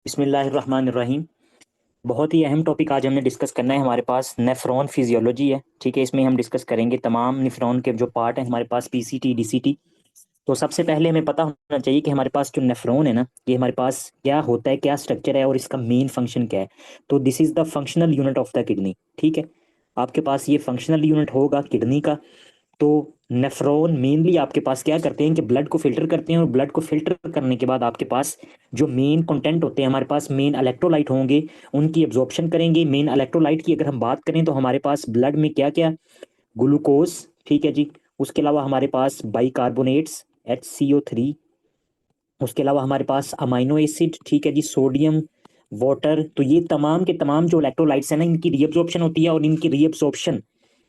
बिस्मिल्लाहिर्रहमानिर्रहीम। बहुत ही अहम टॉपिक आज हमने डिस्कस करना है। हमारे पास नेफ्रॉन फिजियोलॉजी है, ठीक है। इसमें हम डिस्कस करेंगे तमाम नेफ्रॉन के जो पार्ट हैं हमारे पास, पीसीटी, डीसीटी। तो सबसे पहले हमें पता होना चाहिए कि हमारे पास जो नेफ्रॉन है ना, ये हमारे पास क्या होता है, क्या स्ट्रक्चर है और इसका मेन फंक्शन क्या है। तो this is the functional unit of the kidney, ठीक है। आपके पास ये फंक्शनल यूनिट होगा किडनी का। तो नेफ्रॉन मेनली आपके पास क्या करते हैं कि ब्लड को फिल्टर करते हैं, और ब्लड को फिल्टर करने के बाद आपके पास जो मेन कंटेंट होते हैं, हमारे पास मेन इलेक्ट्रोलाइट होंगे, उनकी एब्जॉर्प्शन करेंगे। मेन इलेक्ट्रोलाइट की अगर हम बात करें तो हमारे पास ब्लड में क्या क्या, ग्लूकोज, ठीक है जी। उसके अलावा हमारे पास बाइकार्बोनेट्स, HCO3। उसके अलावा हमारे पास अमाइनो एसिड, ठीक है जी, सोडियम, वाटर। तो ये तमाम के तमाम जो इलेक्ट्रोलाइट्स हैं ना, इनकी रीअब्जॉर्प्शन होती है, और इनकी रीअब्जॉर्प्शन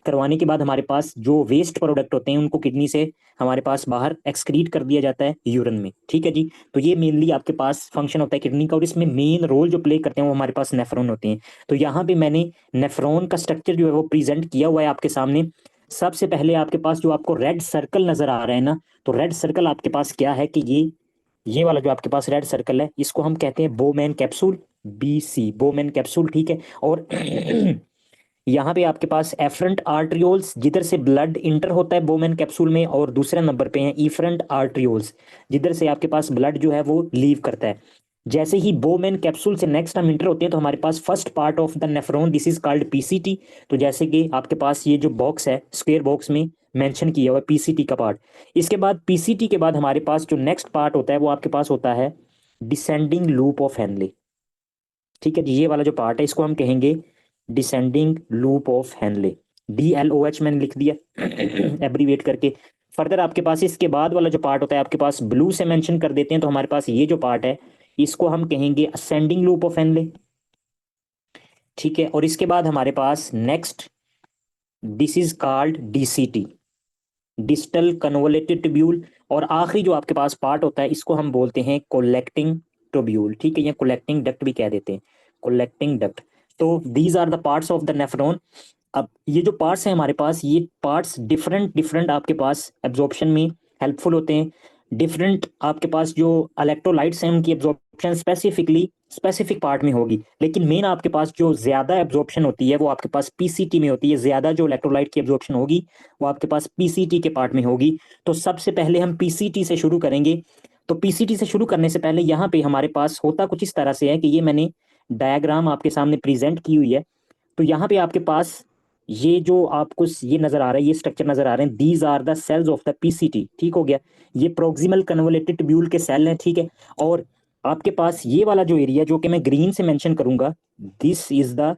करवाने के बाद हमारे पास जो वेस्ट प्रोडक्ट होते हैं उनको किडनी से हमारे पास बाहर एक्सक्रीट कर दिया जाता है यूरिन में, ठीक है जी। तो ये मेनली आपके पास फंक्शन होता है किडनी का, और इसमें मेन रोल जो प्ले करते हैं वो हमारे पास नेफ्रॉन होते हैं। तो यहाँ पे मैंने नेफ्रॉन का स्ट्रक्चर जो है वो प्रेजेंट किया हुआ है आपके सामने। सबसे पहले आपके पास जो आपको रेड सर्कल नजर आ रहा है ना, तो रेड सर्कल आपके पास क्या है कि ये वाला जो आपके पास रेड सर्कल है, इसको हम कहते हैं Bowman capsule, BC, Bowman capsule, ठीक है। और यहाँ पे आपके पास एफरंट आर्ट्रियोल्स, जिधर से ब्लड इंटर होता है बोमेन कैप्सूल में, और दूसरे नंबर पे हैं इफरंट आर्ट्रियोल्स, जिधर से आपके पास ब्लड जो है वो लीव करता है। जैसे ही बोमेन कैप्सूल से नेक्स्ट हम इंटर होते हैं तो हमारे पास first part of the nephron, this is called PCT। तो जैसे कि आपके पास ये जो बॉक्स है, स्क्वेयर बॉक्स में मेंशन किया हुआ है PCT का पार्ट। इसके बाद PCT के बाद हमारे पास जो नेक्स्ट पार्ट होता है वो आपके पास होता है डिसेंडिंग लूप ऑफ हेनले, ठीक है जी। ये वाला जो पार्ट है इसको हम कहेंगे descending loop of Henley, DLOH मैंने लिख दिया एब्रीवेट करके। फर्दर आपके पास इसके बाद वाला जो पार्ट होता है आपके पास ब्लू से मेंशन कर देते हैं, तो हमारे पास ये जो पार्ट है इसको हम कहेंगे असेंडिंग लूप ऑफ हेनले, ठीक है। और इसके बाद हमारे पास next, this is called DCT, distal convoluted tubule. और आखिरी जो आपके पास पार्ट होता है इसको हम बोलते हैं कोलेक्टिंग ट्यूब्यूल, ठीक है, या कोलेक्टिंग डक्ट भी कह देते हैं, कोलेक्टिंग डक्ट। तो these are the parts of the nephron. अब ये जो पार्ट्स हैं हमारे पास, ये पार्ट्स डिफरेंट डिफरेंट आपके पास एब्जॉर्प्शन में हेल्पफुल होते हैं। डिफरेंट आपके पास जो इलेक्ट्रोलाइट्स हैं उनकी एब्जॉर्प्शन स्पेसिफिकली स्पेसिफिक पार्ट में होगी, लेकिन मेन आपके पास जो ज्यादा एब्जॉर्प्शन होती है वो आपके पास PCT में होती है। ज्यादा जो इलेक्ट्रोलाइट की एब्जॉर्प्शन होगी वो आपके पास PCT के पार्ट में होगी। तो सबसे पहले हम PCT से शुरू करेंगे। तो PCT से शुरू करने से पहले यहाँ पे हमारे पास होता कुछ इस तरह से है कि ये मैंने डायग्राम आपके सामने प्रेजेंट की हुई है। तो यहाँ पे आपके पास ये जो आपको ये नजर आ रहा है, ये स्ट्रक्चर नजर आ रहे हैं, these are the cells of the PCT, ठीक हो गया। ये प्रोक्सिमल कन्वोलेटेड ट्यूब्यूल के सेल हैं, ठीक है। और आपके पास ये वाला जो एरिया जो कि मैं ग्रीन से मेंशन करूंगा, this is the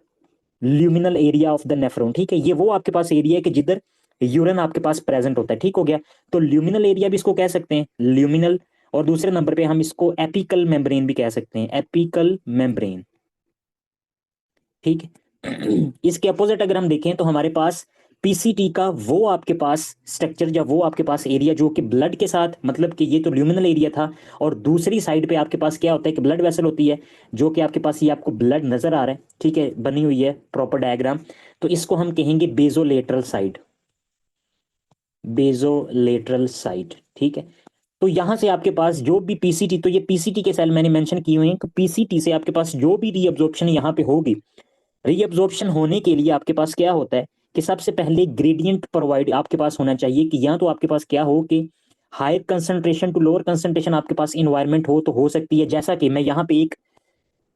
luminal area of the nephron, ठीक है। ये वो आपके पास एरिया है कि जिधर यूरिन आपके पास प्रेजेंट होता है, ठीक हो गया। तो ल्यूमिनल एरिया भी इसको कह सकते हैं, ल्यूमिनल। और दूसरे नंबर पे हम इसको एपिकल मेम्ब्रेन भी कह सकते हैं, एपिकल मेम्ब्रेन, ठीक है। इसके अपोजिट अगर हम देखें तो हमारे पास PCT का वो आपके पास स्ट्रक्चर या वो आपके पास एरिया जो कि ब्लड के साथ, मतलब कि ये तो ल्यूमिनल एरिया था, और दूसरी साइड पे आपके पास क्या होता है कि ब्लड वेसल होती है, जो कि आपके पास ये आपको ब्लड नजर आ रहा है, ठीक है, बनी हुई है प्रॉपर डायग्राम। तो इसको हम कहेंगे बेजोलेटरल साइड, बेजोलेटरल साइड, ठीक है। तो यहां से आपके पास जो भी PCT, तो ये PCT के सेल मैंने मेंशन किए हुए हैं, तो PCT से आपके पास जो भी रीअब्जॉर्प्शन यहाँ पे होगी, रीअब्जॉर्प्शन होने के लिए आपके पास क्या होता है कि सबसे पहले ग्रेडियंट प्रोवाइड आपके पास होना चाहिए कि या तो आपके पास क्या हो कि higher concentration to lower concentration आपके पास इन्वायरमेंट हो, तो हो सकती है। जैसा कि मैं यहाँ पे एक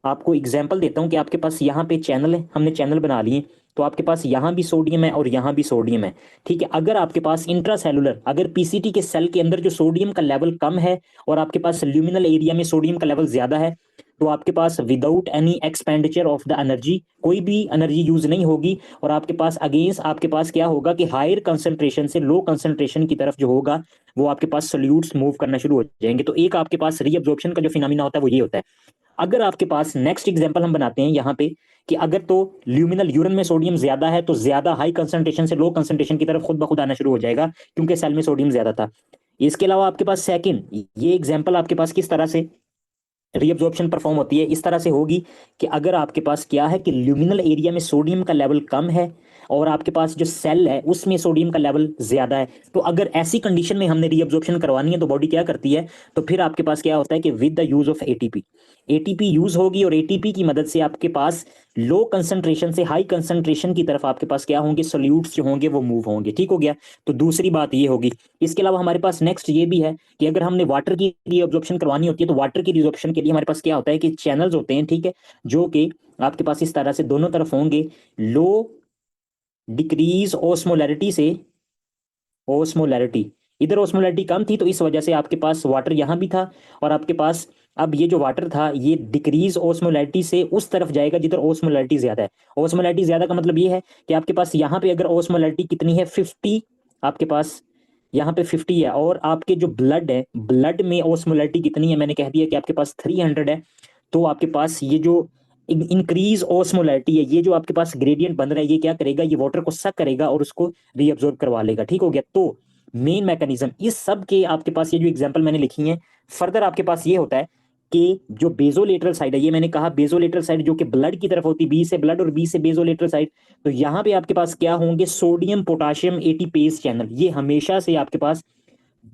आपको एग्जाम्पल देता हूँ कि आपके पास यहाँ पे चैनल है, हमने चैनल बना लिए, तो आपके पास यहाँ भी सोडियम है और यहाँ भी सोडियम है, ठीक है। अगर आपके पास इंट्रासेलुलर, अगर PCT के सेल के अंदर जो सोडियम का लेवल कम है और आपके पास ल्यूमिनल एरिया में सोडियम का लेवल ज्यादा है, तो आपके पास without any expenditure of the energy, कोई भी एनर्जी यूज नहीं होगी, और आपके पास अगेंस्ट आपके पास क्या होगा कि हायर कंसंट्रेशन से लो कंसंट्रेशन की तरफ जो होगा वो आपके पास सोल्यूट्स मूव करना शुरू हो जाएंगे। तो एक आपके पास रीअब्जॉर्प्शन का जो फिनोमिना होता है वो ये होता है। अगर आपके पास नेक्स्ट एग्जांपल हम बनाते हैं यहाँ पे कि अगर तो ल्यूमिनल यूरिन में सोडियम ज्यादा है, तो ज्यादा हाई कंसंट्रेशन से लो कंसंट्रेशन की तरफ खुद ब खुद आना शुरू हो जाएगा, क्योंकि सेल में सोडियम ज्यादा था। इसके अलावा आपके पास सेकंड ये एग्जांपल आपके पास किस तरह से रीअब्जॉर्प्शन परफॉर्म होती है, इस तरह से होगी कि अगर आपके पास क्या है कि ल्यूमिनल एरिया में सोडियम का लेवल कम है और आपके पास जो सेल है उसमें सोडियम का लेवल ज्यादा है। तो अगर ऐसी कंडीशन में हमने रीअब्जॉर्प्शन करवानी है तो बॉडी क्या करती है, तो फिर आपके पास क्या होता है कि with the use of ATP, ATP use होगी और एटीपी की मदद से आपके पास लो कंसंट्रेशन से हाई कंसंट्रेशन की तरफ आपके पास क्या होंगे, सोल्यूट्स जो होंगे वो मूव होंगे। ठीक हो गया। तो दूसरी बात ये होगी। इसके अलावा हमारे पास नेक्स्ट ये भी है कि अगर हमने वाटर की रीअब्जॉर्प्शन करवानी होती है तो वाटर की रीअब्जॉर्प्शन के लिए हमारे पास क्या होता है कि चैनल्स होते हैं, ठीक है, जो कि आपके पास इस तरह से दोनों तरफ होंगे। लो डिक्रीज ऑस्मोलैरिटी से, ओस्मोलैरिटी, इधर ओस्मोलैरिटी कम थी तो इस वजह से आपके पास वाटर यहां भी था, और आपके पास अब ये जो वाटर था ये डिक्रीज ओस्मोलैरिटी से उस तरफ जाएगा जिधर ओस्मोलैरिटी ज्यादा है। ओस्मोलैरिटी ज्यादा का मतलब ये है कि आपके पास यहाँ पे अगर ओस्मोलैरिटी कितनी है 50, आपके पास यहाँ पे 50 है, और आपके जो ब्लड है, ब्लड में ओस्मोलैरिटी कितनी है, मैंने कह दिया कि आपके पास 300 है। तो आपके पास ये जो इंक्रीज ओस्मोलैरिटी है, ये जो आपके पास ग्रेडियंट बन रहा है, ये क्या करेगा, ये वाटर को सक करेगा और उसको रीअब्जॉर्ब करवा लेगा। ठीक हो गया। तो मेन मैकेनिज्म इस सब के आपके पास ये जो एग्जांपल मैंने लिखी है, फर्दर आपके पास ये होता है कि जो बेजोलेटरल साइड है, ये मैंने कहा बेजोलेटरल साइड जो कि ब्लड की तरफ होती है, बी से ब्लड और बी से बेजोलेटरल साइड, तो यहाँ पे आपके पास क्या होंगे, सोडियम पोटाशियम एटीपेज चैनल, ये हमेशा से आपके पास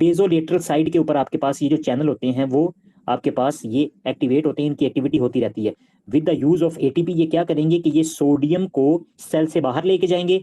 बेजोलेटरल साइड के ऊपर आपके पास ये जो चैनल होते हैं वो आपके पास ये एक्टिवेट होते हैं, इनकी एक्टिविटी होती रहती है। With the use of ATP ये क्या करेंगे कि ये सोडियम को सेल से बाहर लेके जाएंगे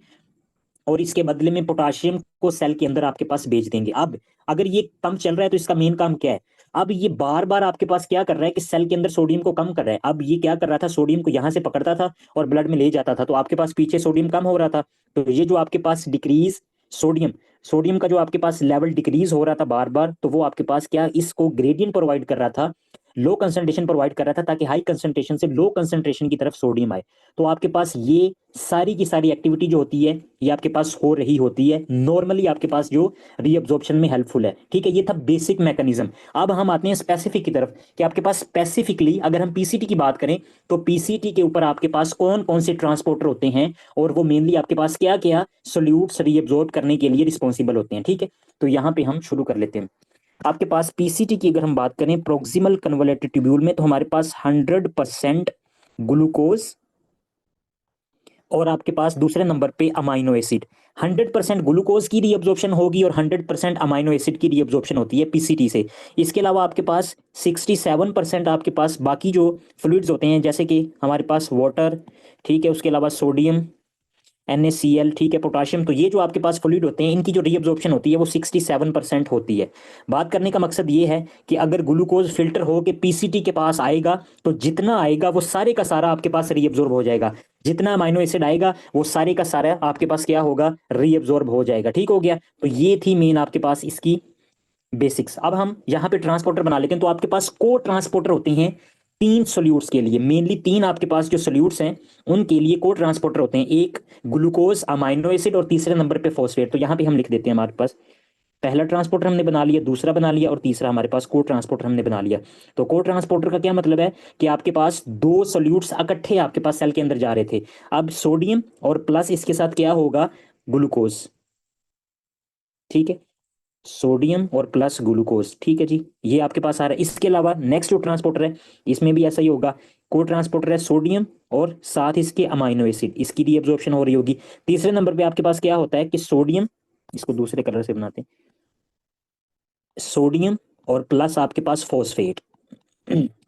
और इसके बदले में पोटाशियम को सेल के अंदर आपके पास भेज देंगे। अब अगर ये कम चल रहा है तो इसका मेन काम क्या है, अब ये बार बार आपके पास क्या कर रहा है कि सेल के अंदर सोडियम को कम कर रहा है। अब ये क्या कर रहा था, सोडियम को यहां से पकड़ता था और ब्लड में ले जाता था, तो आपके पास पीछे सोडियम कम हो रहा था। तो ये जो आपके पास डिक्रीज सोडियम, सोडियम का जो आपके पास लेवल डिक्रीज हो रहा था बार बार, तो वो आपके पास क्या इसको ग्रेडियंट प्रोवाइड कर रहा था, लो कंसंट्रेशन प्रोवाइड कर रहा था ताकि हाई कंसंट्रेशन से लो कंसंट्रेशन की तरफ सोडियम आए। तो आपके पास ये सारी की सारी एक्टिविटी जो होती है ये आपके पास हो रही होती है नॉर्मली आपके पास जो रीअब्जॉर्प्शन में हेल्पफुल है। ठीक है, ये था बेसिक मैकेनिज्म। अब हम आते हैं स्पेसिफिक की तरफ कि आपके पास स्पेसिफिकली अगर हम पीसीटी की बात करें तो पीसीटी के ऊपर आपके पास कौन कौन से ट्रांसपोर्टर होते हैं और वो मेनली आपके पास क्या क्या सोल्यूट्स रीअब्जॉर्ब करने के लिए रिस्पॉन्सिबल होते हैं। ठीक है, तो यहाँ पे हम शुरू कर लेते हैं। आपके पास पीसीटी की अगर हम बात करें प्रोक्सिमल कन्वोलेटेड ट्यूब्यूल में, तो हमारे पास 100% ग्लूकोज और आपके पास दूसरे नंबर पे अमाइनो एसिड। 100% ग्लूकोज की रीअब्जॉर्प्शन होगी और 100% अमाइनो एसिड की रीअब्जॉर्प्शन होती है पीसीटी से। इसके अलावा आपके पास 67% आपके पास बाकी जो फ्लूइड्स होते हैं जैसे कि हमारे पास वाटर, ठीक है, उसके अलावा सोडियम, NaCl, ठीक है, पोटाशियम, तो ये जो आपके पास फ्लूइड होते हैं इनकी जो रीअब्जॉर्प्शन होती है वो 67% होती है। बात करने का मकसद ये है कि अगर ग्लूकोज फिल्टर हो के पीसीटी के पास आएगा तो जितना आएगा वो सारे का सारा आपके पास रीअब्जॉर्ब हो जाएगा, जितना अमाइनो एसिड आएगा वो सारे का सारा आपके पास क्या होगा, रीअब्जॉर्ब हो जाएगा। ठीक हो गया। तो ये थी मेन आपके पास इसकी बेसिक्स। अब हम यहाँ पे ट्रांसपोर्टर बना लेते हैं। तो आपके पास को ट्रांसपोर्टर होते हैं तीन सोल्यूट्स के लिए, मेनली तीन आपके पास जो सोल्यूट्स हैं उनके लिए को ट्रांसपोर्टर होते हैं, एक ग्लूकोज, अमाइनो एसिड और तीसरे नंबर पे फॉस्फेट। तो यहाँ पे हम लिख देते हैं हमारे पास पहला ट्रांसपोर्टर हमने बना लिया, दूसरा बना लिया और तीसरा हमारे पास को ट्रांसपोर्टर हमने बना लिया। तो को ट्रांसपोर्टर का क्या मतलब है कि आपके पास दो सोल्यूट्स इकट्ठे आपके पास सेल के अंदर जा रहे थे। अब सोडियम और प्लस इसके साथ क्या होगा, ग्लूकोज, ठीक है, सोडियम और प्लस ग्लूकोज। ठीक है जी, ये आपके पास आ रहा है। इसके अलावा नेक्स्ट जो ट्रांसपोर्टर है इसमें भी ऐसा ही होगा, को ट्रांसपोर्टर है सोडियम और साथ इसके अमाइनो एसिड, इसकी रीअब्जॉर्प्शन हो रही होगी। तीसरे नंबर पे आपके पास क्या होता है कि सोडियम, इसको दूसरे कलर से बनाते हैं, सोडियम और प्लस आपके पास फॉस्फेट।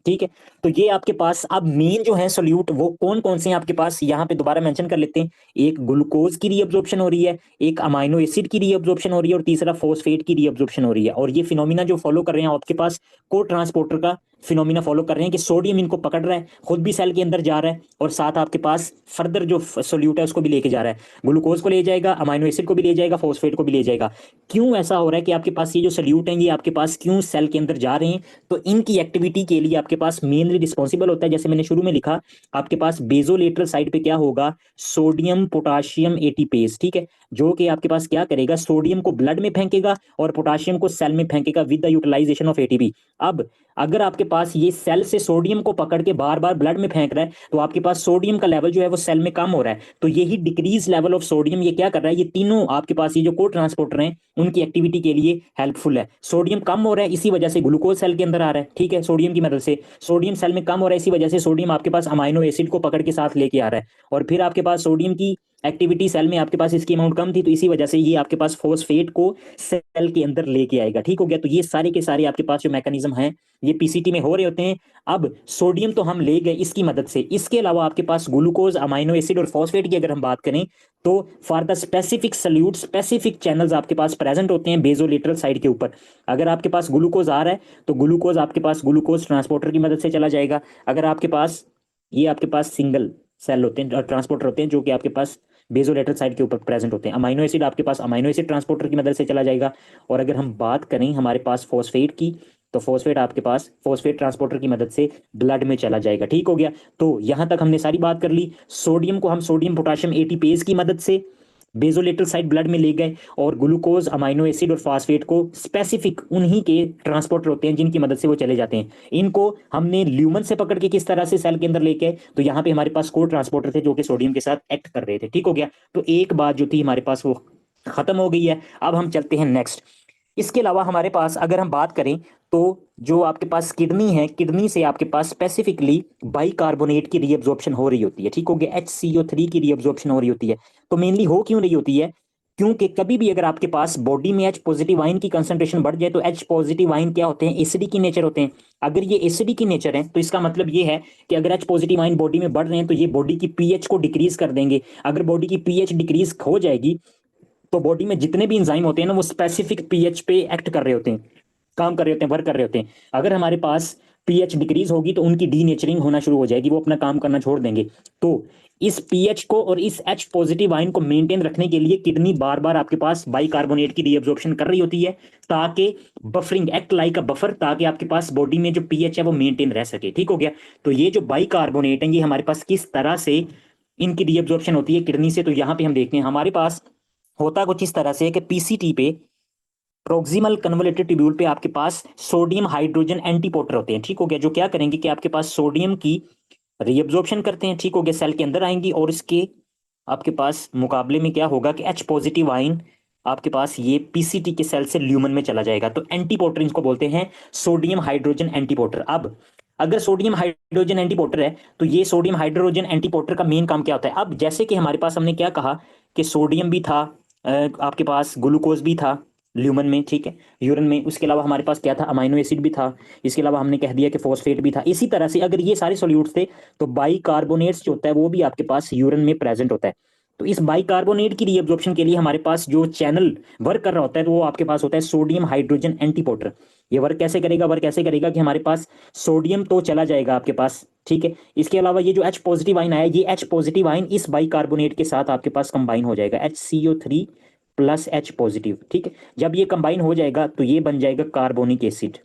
ठीक है, तो ये आपके पास अब मेन जो है सोल्यूट वो कौन कौन से हैं आपके पास, यहाँ पे दोबारा मेंशन कर लेते हैं। एक ग्लूकोज की रीअब्जॉर्प्शन हो रही है, एक अमाइनो एसिड की रीअब्जॉर्प्शन हो रही है और तीसरा फॉस्फेट की रीअब्जॉर्प्शन हो रही है। और ये फिनोमिना जो फॉलो कर रहे हैं आपके पास को ट्रांसपोर्टर का फिनोमिना फॉलो कर रहे हैं कि सोडियम इनको पकड़ रहा है, खुद भी सेल के अंदर जा रहा है और साथ आपके पास फर्दर जो सोल्यूट है उसको भी लेके जा रहा है, ग्लूकोज को ले जाएगा, अमाइनो एसिड को भी ले जाएगा, फॉस्फेट को भी ले जाएगा। क्यों ऐसा हो रहा है कि आपके पास ये जो सोल्यूट हैं ये आपके पास क्यों सेल के अंदर जा रहे हैं, तो इनकी एक्टिविटी के लिए आपके पास मेनली रिस्पॉन्सिबल होता है, जैसे मैंने शुरू में लिखा, आपके पास बेजोलेटरल साइड पे क्या होगा, सोडियम पोटाशियम एटीपेज। ठीक है, जो कि आपके पास क्या करेगा, सोडियम को ब्लड में फेंकेगा और पोटाशियम को सेल में फेंकेगा with the utilisation of ATP. अब अगर आपके पास ये सेल से सोडियम को पकड़ के बार बार ब्लड में फेंक रहा है तो आपके पास सोडियम का लेवल जो है वो सेल में कम हो रहा है। तो यही डिक्रीज लेवल ऑफ सोडियम ये क्या कर रहा है, ये तीनों आपके पास ये जो को ट्रांसपोर्टर हैं उनकी एक्टिविटी के लिए हेल्पफुल है। सोडियम कम हो रहा है इसी वजह से ग्लूकोज सेल के अंदर आ रहा है, ठीक है, सोडियम की मदद से। सोडियम सेल में कम हो रहा है इसी वजह से सोडियम आपके पास अमाइनो एसिड को पकड़ के साथ लेके आ रहा है और फिर आपके पास सोडियम की एक्टिविटी सेल में आपके पास इसकी अमाउंट कम थी, तो इसी वजह से ये आपके पास फॉस्फेट को सेल के अंदर लेके आएगा। ठीक हो गया। तो ये सारे के सारे आपके पास जो मैकेनिज्म हैं ये पीसीटी में हो रहे होते हैं। अब सोडियम तो हम ले गए इसकी मदद से, इसके अलावा आपके पास ग्लूकोज, अमाइनो एसिड और फॉस्फेट की अगर हम बात करें तो for the specific solute specific channels आपके पास प्रेजेंट होते हैं बेजोलेटरल साइड के ऊपर। अगर आपके पास ग्लूकोज आ रहा है तो ग्लूकोज आपके पास ग्लूकोज ट्रांसपोर्टर की मदद से चला जाएगा। अगर आपके पास ये आपके पास सिंगल सेल होते हैं, ट्रांसपोर्टर होते हैं जो कि आपके पास बेजोलेटरल साइड के ऊपर प्रेजेंट होते हैं। अमाइनो एसिड आपके पास अमाइनो एसिड ट्रांसपोर्टर की मदद से चला जाएगा। और अगर हम बात करें हमारे पास फॉस्फेट की, तो फॉस्फेट आपके पास फॉस्फेट ट्रांसपोर्टर की मदद से ब्लड में चला जाएगा। ठीक हो गया। तो यहां तक हमने सारी बात कर ली। सोडियम को हम सोडियम पोटाशियम एटीपेज की मदद से बेजोलेटरल साइड ब्लड में ले गए, और ग्लूकोज, अमाइनो एसिड और फास्फेट को स्पेसिफिक उन्हीं के ट्रांसपोर्टर होते हैं जिनकी मदद से वो चले जाते हैं। इनको हमने ल्यूमन से पकड़ के किस तरह से सेल के अंदर लेके आए, तो यहाँ पे हमारे पास को ट्रांसपोर्टर थे जो कि सोडियम के साथ एक्ट कर रहे थे। ठीक हो गया। तो एक बात जो थी हमारे पास वो खत्म हो गई है। अब हम चलते हैं नेक्स्ट। इसके अलावा हमारे पास अगर हम बात करें तो जो आपके पास किडनी है, किडनी से आपके पास स्पेसिफिकली बाइकार्बोनेट की रीअब्जॉर्प्शन हो रही होती है। ठीक हो गया। HCO3 की रीअब्जॉर्प्शन हो रही होती है। तो मेनली हो क्यों रही होती है? क्योंकि कभी भी अगर आपके पास बॉडी में H पॉजिटिव आयन की कंसंट्रेशन बढ़ जाए तो H पॉजिटिव आयन क्या होते हैं? एसिडिक की नेचर होते हैं। अगर ये एसिडिक की नेचर है तो इसका मतलब ये है कि अगर H पॉजिटिव आयन बॉडी में बढ़ रहे हैं तो ये बॉडी की पीएच को डिक्रीज कर देंगे। अगर बॉडी की पीएच डिक्रीज हो जाएगी तो बॉडी में जितने भी इंजाइम होते हैं ना वो स्पेसिफिक पीएच पे एक्ट कर रहे होते हैं, काम कर रहे होते हैं, वर्क कर रहे होते हैं। अगर हमारे पास पीएच डिक्रीज होगी तो उनकी डीनेचरिंग होना शुरू हो जाएगी, वो अपना काम करना छोड़ देंगे। तो इस पीएच को और इस H पॉजिटिव आयन को मेंटेन रखने के लिए किडनी बार बार आपके पास बाइकार्बोनेट की रीअब्जॉर्प्शन कर रही होती है, ताकि buffering act like a buffer, ताकि आपके पास बॉडी में जो पीएच है वो मेंटेन रह सके। ठीक हो गया। तो ये जो बाइकार्बोनेट है ये हमारे पास किस तरह से इनकी रीअब्जॉर्प्शन होती है किडनी से, तो यहाँ पे हम देखते हैं हमारे पास होता कुछ इस तरह से कि पीसीटी पे प्रोक्सिमल कन्वोल्यूटेड ट्यूब्यूल पे आपके पास सोडियम हाइड्रोजन एंटीपोटर होते हैं। ठीक हो गया। जो क्या करेंगे कि आपके पास सोडियम की रीअब्जॉर्प्शन करते हैं। ठीक हो गया। सेल के अंदर आएंगी और इसके आपके पास मुकाबले में क्या होगा कि H पॉजिटिव आयन आपके पास ये पीसीटी के सेल से ल्यूमन में चला जाएगा। तो एंटीपोटर इनको बोलते हैं, सोडियम हाइड्रोजन एंटीपोटर। अब अगर सोडियम हाइड्रोजन एंटीपोटर है तो ये सोडियम हाइड्रोजन एंटीपोटर का मेन काम क्या होता है? अब जैसे कि हमारे पास हमने क्या कहा कि सोडियम भी था, आपके पास ग्लूकोज भी था ल्यूमन में, ठीक है, यूरिन में। उसके अलावा हमारे पास क्या था? अमाइनो एसिड भी था। इसके अलावा हमने कह दिया कि फॉस्फेट भी था। इसी तरह से अगर ये सारे सॉल्यूट्स थे तो बाइकार्बोनेट्स जो होता है वो भी आपके पास यूरिन में प्रेजेंट होता है। तो इस बाइकार्बोनेट की रीअब्जॉर्प्शन के लिए हमारे पास जो चैनल वर्क कर रहा होता है तो वो आपके पास होता है सोडियम हाइड्रोजन एंटीपोटर। ये वर्क कैसे करेगा? वर्क ऐसे करेगा कि हमारे पास सोडियम तो चला जाएगा आपके पास, ठीक है। इसके अलावा ये जो H पॉजिटिव आयन आया, ये H पॉजिटिव आयन इस बाइकार्बोनेट के साथ आपके पास कंबाइन हो जाएगा, HCO3 प्लस H पॉजिटिव, ठीक है। जब ये कंबाइन हो जाएगा तो ये बन जाएगा कार्बोनिक एसिड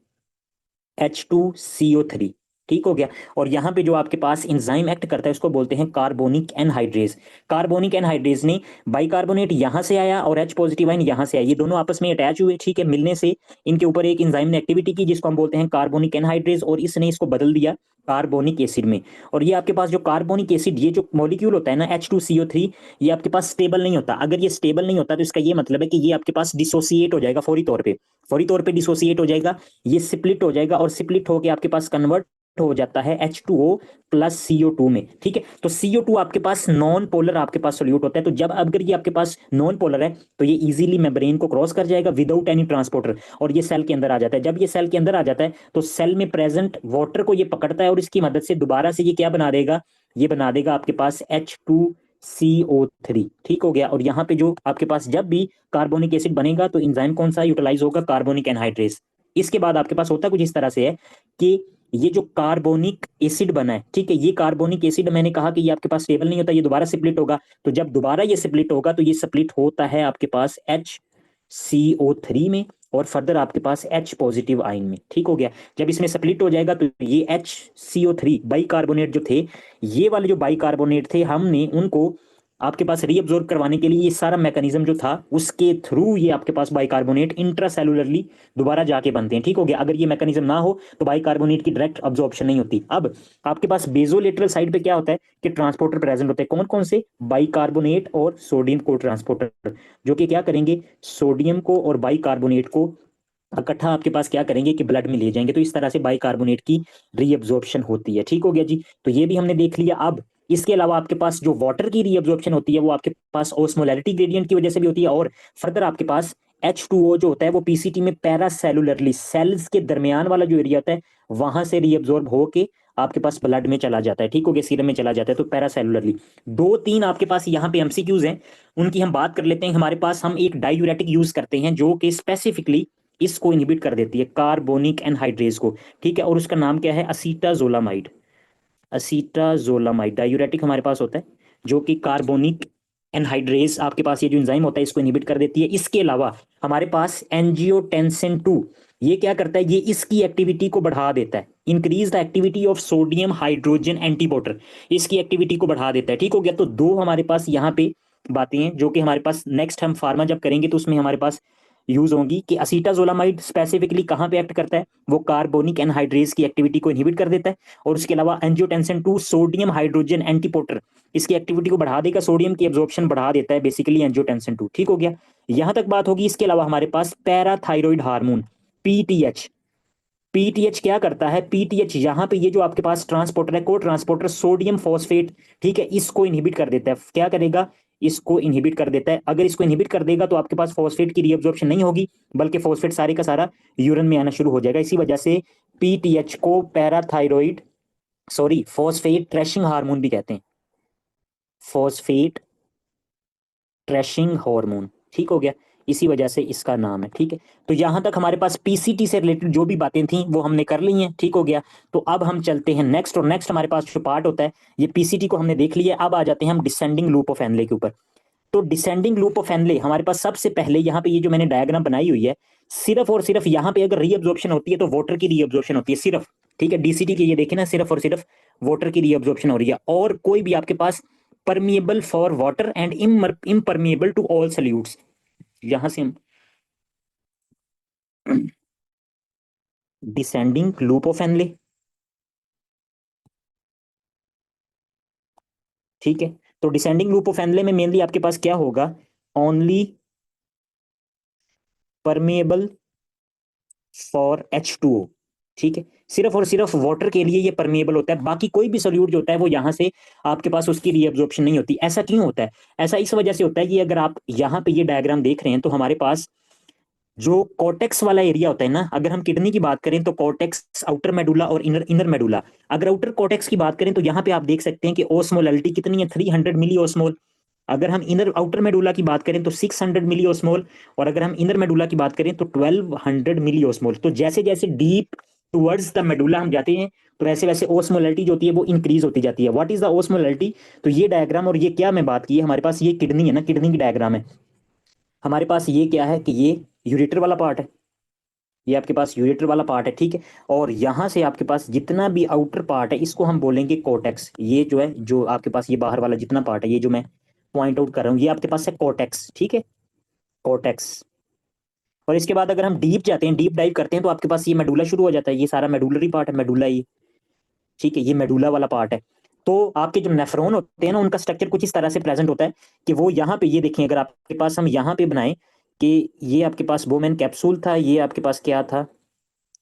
H2CO3। ठीक हो गया। और यहाँ पे जो आपके पास इंजाइम एक्ट करता है उसको बोलते हैं कार्बोनिक एनहाइड्रेज। कार्बोनिक एनहाइड्रेज ने बाइकार्बोनेट यहाँ से आया और H पॉजिटिव आयन यहाँ से आया, ये दोनों आपस में अटैच हुए, ठीक है। मिलने से इनके ऊपर एक इंजाइम ने एक्टिविटी की जिसको हम बोलते हैं कार्बोनिक एनहाइड्रेज, और इसने इसको बदल दिया कार्बोनिक एसिड में। और ये आपके पास जो कार्बोनिक एसिड, ये जो मॉलिक्यूल होता है ना H2CO3, ये आपके पास स्टेबल नहीं होता। अगर ये स्टेबल नहीं होता तो इसका ये मतलब है कि ये आपके पास डिसोसिएट हो जाएगा फौरी तौर पे, फौरी तौर पे डिसोसिएट हो जाएगा, ये स्प्लिट हो जाएगा, और स्प्लिट होकर आपके पास कन्वर्ट हो जाता है H2O प्लस CO2 में, ठीक है। तो CO2 आपके पास नॉन पोलर आपके पास सोल्यूट होता है। तो जब अगर ये आपके पास नॉन पोलर है तो ये इजीली मेम्ब्रेन को क्रॉस कर जाएगा विदाउट एनी ट्रांसपोर्टर, और ये सेल के अंदर आ जाता है। जब ये सेल के अंदर आ जाता है तो सेल में प्रेजेंट वाटर को ये पकड़ता है और इसकी मदद से दोबारा से ये क्या बना देगा? ये बना देगा आपके पास H2CO3। ठीक हो गया। और यहाँ पे जो आपके पास जब भी कार्बोनिक एसिड बनेगा तो इंजाइम कौन सा यूटिलाइज होगा? Carbonic anhydrase. इसके बाद आपके पास होता कुछ इस तरह से है कि ये जो कार्बोनिक एसिड बना है, ठीक है, ये कार्बोनिक एसिड मैंने कहा कि ये आपके पास स्टेबल नहीं होता, ये दोबारा स्प्लिट होगा। तो जब दोबारा ये स्प्लिट होगा तो ये स्प्लिट होता है आपके पास HCO3 में, और फर्दर आपके पास H पॉजिटिव आयन में। ठीक हो गया। जब इसमें स्प्लिट हो जाएगा तो ये HCO3 बाइकार्बोनेट जो थे, ये वाले जो बाइकार्बोनेट थे, हमने उनको आपके पास रीअब्जॉर्ब करवाने के लिए ये सारा मैकेनिज्म जो था उसके थ्रू ये आपके पास बाइकार्बोनेट इंट्रासेलुलरली दोबारा जाके बनते हैं। ठीक हो गया। अगर ये मैकेनिज्म ना हो तो बाइकार्बोनेट की डायरेक्ट अब्जॉर्प्शन नहीं होती। अब आपके पास बेजोलेटरल साइड पे क्या होता है कि ट्रांसपोर्टर प्रेजेंट होते हैं। कौन कौन से? बाइकार्बोनेट और सोडियम को ट्रांसपोर्टर, जो कि क्या करेंगे? सोडियम को और बाइकार्बोनेट को इकट्ठा आपके पास क्या करेंगे कि ब्लड में ले जाएंगे। तो इस तरह से बाइकार्बोनेट की रीअब्जॉर्प्शन होती है। ठीक हो गया जी। तो ये भी हमने देख लिया। अब इसके अलावा आपके पास जो वाटर की रीअब्जॉर्प्शन होती है वो आपके पास ओस्मोलैरिटी ग्रेडियंट की वजह से भी होती है, और फर्दर आपके पास H2O जो होता है वो पीसीटी में पैरासेलुलरली सेल्स के दरमियान वाला जो एरिया होता है वहां से रीअब्जॉर्ब होके आपके पास ब्लड में चला जाता है, ठीक हो गया, सीरम में चला जाता है, तो पैरासेलुलरली। दो तीन आपके पास यहाँ पे एमसीक्यूज हैं, उनकी हम बात कर लेते हैं। हमारे पास हम एक डायूरेटिक यूज करते हैं जो कि स्पेसिफिकली इसको इनहिबिट कर देती है, कार्बोनिक एनहाइड्रेज को, ठीक है, और उसका नाम क्या है, असीटाजोलामाइड। असीटाजोलामाइड डायूरेटिक हमारे पास होता है जो कि कार्बोनिक एनहाइड्रेज आपके पास ये जो एंजाइम होता है इसको इनहिबिट कर देती है। इसके अलावा हमारे पास एंजियोटेंसिन 2, ये क्या करता है, ये इसकी एक्टिविटी को बढ़ा देता है, increase the activity of sodium hydrogen antiporter, इसकी एक्टिविटी को बढ़ा देता है, ठीक हो गया। तो दो हमारे पास यहाँ पे बातें हैं जो कि हमारे पास नेक्स्ट हम फार्मा जब करेंगे तो उसमें हमारे पास यूज होंगी कि असीटाजोलामाइड स्पेसिफिकली कहाँ पे एक्ट करता है, वो कार्बोनिक एनहाइड्रेज की एक्टिविटी को इनहिबिट कर देता है, और उसके अलावा एंजियोटेंसिन 2 सोडियम हाइड्रोजन एंटीपोटर, इसकी एक्टिविटी को बढ़ा देगा, सोडियम की एब्जॉर्प्शन बढ़ा देता है बेसिकली एंजियोटेंसिन 2, ठीक हो गया। यहां तक बात होगी। इसके अलावा हमारे पास पैराथायरॉइड हार्मोन पीटीएच, पीटीएच क्या करता है, पीटीएच यहाँ पे ये जो आपके पास ट्रांसपोर्टर है, को ट्रांसपोर्टर सोडियम फॉस्फेट, ठीक है, इसको इनहिबिट कर देता है। क्या करेगा, इसको इनहिबिट कर देता है। अगर इसको इनहिबिट कर देगा तो आपके पास फॉस्फेट की रीअब्जॉर्प्शन नहीं होगी, बल्कि फॉस्फेट सारे का सारा यूरिन में आना शुरू हो जाएगा। इसी वजह से पीटीएच को पैराथायरॉइड, सॉरी, फॉस्फेट ट्रेशिंग हार्मोन भी कहते हैं, फॉस्फेट ट्रेशिंग हार्मोन, ठीक हो गया, इसी वजह से इसका नाम है, ठीक है। तो यहां तक हमारे पास पीसीटी से रिलेटेड जो भी बातें थी वो हमने कर ली हैं, ठीक हो गया। तो अब हम चलते हैं नेक्स्ट, और नेक्स्ट हमारे पास जो पार्ट होता है, ये पीसीटी को हमने देख लिया, अब आ जाते हैं हम डिसेंडिंग लूप ऑफ एनले के ऊपर। तो डिसेंडिंग लूप ऑफ एनले हमारे पास सबसे पहले यहाँ पे ये जो मैंने डायग्राम बनाई हुई है, सिर्फ और सिर्फ यहाँ पे अगर रीअब्जॉर्प्शन होती है तो वाटर की रीअब्जॉर्प्शन होती है सिर्फ, ठीक है। डीसीटी के ये देखे ना, सिर्फ और सिर्फ वाटर की रीअब्जॉर्प्शन हो रही है, और कोई भी आपके पास permeable for water and impermeable to all solutes, यहां से हम डिसेंडिंग लूप ऑफ एनले, ठीक है। तो डिसेंडिंग लूप ऑफ एनले में मेनली आपके पास क्या होगा, ओनली परमिएबल फॉर H2O, ठीक है, सिर्फ और सिर्फ वाटर के लिए ये परमिएबल होता है, बाकी कोई भी सोल्यूट जो होता है वो यहां से आपके पास उसकी रीअब्जॉर्प्शन नहीं होती। ऐसा क्यों होता है, ऐसा इस वजह से होता है कि अगर आप यहाँ पे ये डायग्राम देख रहे हैं तो हमारे पास जो कॉर्टेक्स वाला एरिया होता है ना, अगर हम किडनी की बात करें तो कॉर्टेक्स, आउटर मेडुला और इनर इनर मेडुला। अगर आउटर कॉर्टेक्स की बात करें तो यहाँ पे आप देख सकते हैं कि ओस्मोलैरिटी कितनी है, 300 मिली ओस्मोल। अगर हम इनर आउटर मेडुला की बात करें तो 600 मिली ओस्मोल, और अगर हम इनर मेडुला की बात करें तो 1200 मिली ओस्मोल। तो जैसे जैसे डीप टुवर्ड्स द मेडुला हम जाते हैं तो वैसे वैसे ओस्मोलैरिटी जो होती है वो इंक्रीज होती जाती है। व्हाट इज द ओस्मोलैरिटी, तो ये डायग्राम, और ये क्या मैं बात की है, हमारे पास ये किडनी है ना, किडनी की डायग्राम है, हमारे पास ये क्या है कि ये यूरेटर वाला पार्ट है, ये आपके पास यूरेटर वाला पार्ट है, ठीक है। और यहां से आपके पास जितना भी आउटर पार्ट है इसको हम बोलेंगे कोर्टेक्स। ये जो है, जो आपके पास ये बाहर वाला जितना पार्ट है, ये जो मैं पॉइंट आउट कर रहा हूँ, ये आपके पास है कोर्टेक्स, ठीक है, कोर्टेक्स। और इसके बाद अगर हम डीप जाते हैं, डीप डाइव करते हैं, तो आपके पास ये मेडुला शुरू हो जाता है, ये सारा मेडुलरी पार्ट है, मेडुला ये, ठीक है, ये मेडुला वाला पार्ट है। तो आपके जो नेफ्रॉन होते हैं ना, उनका स्ट्रक्चर कुछ इस तरह से प्रेजेंट होता है कि वो यहाँ पे, ये देखें, अगर आपके पास हम यहाँ पे बनाए कि ये आपके पास बोमेन कैप्सूल था, ये आपके पास क्या था,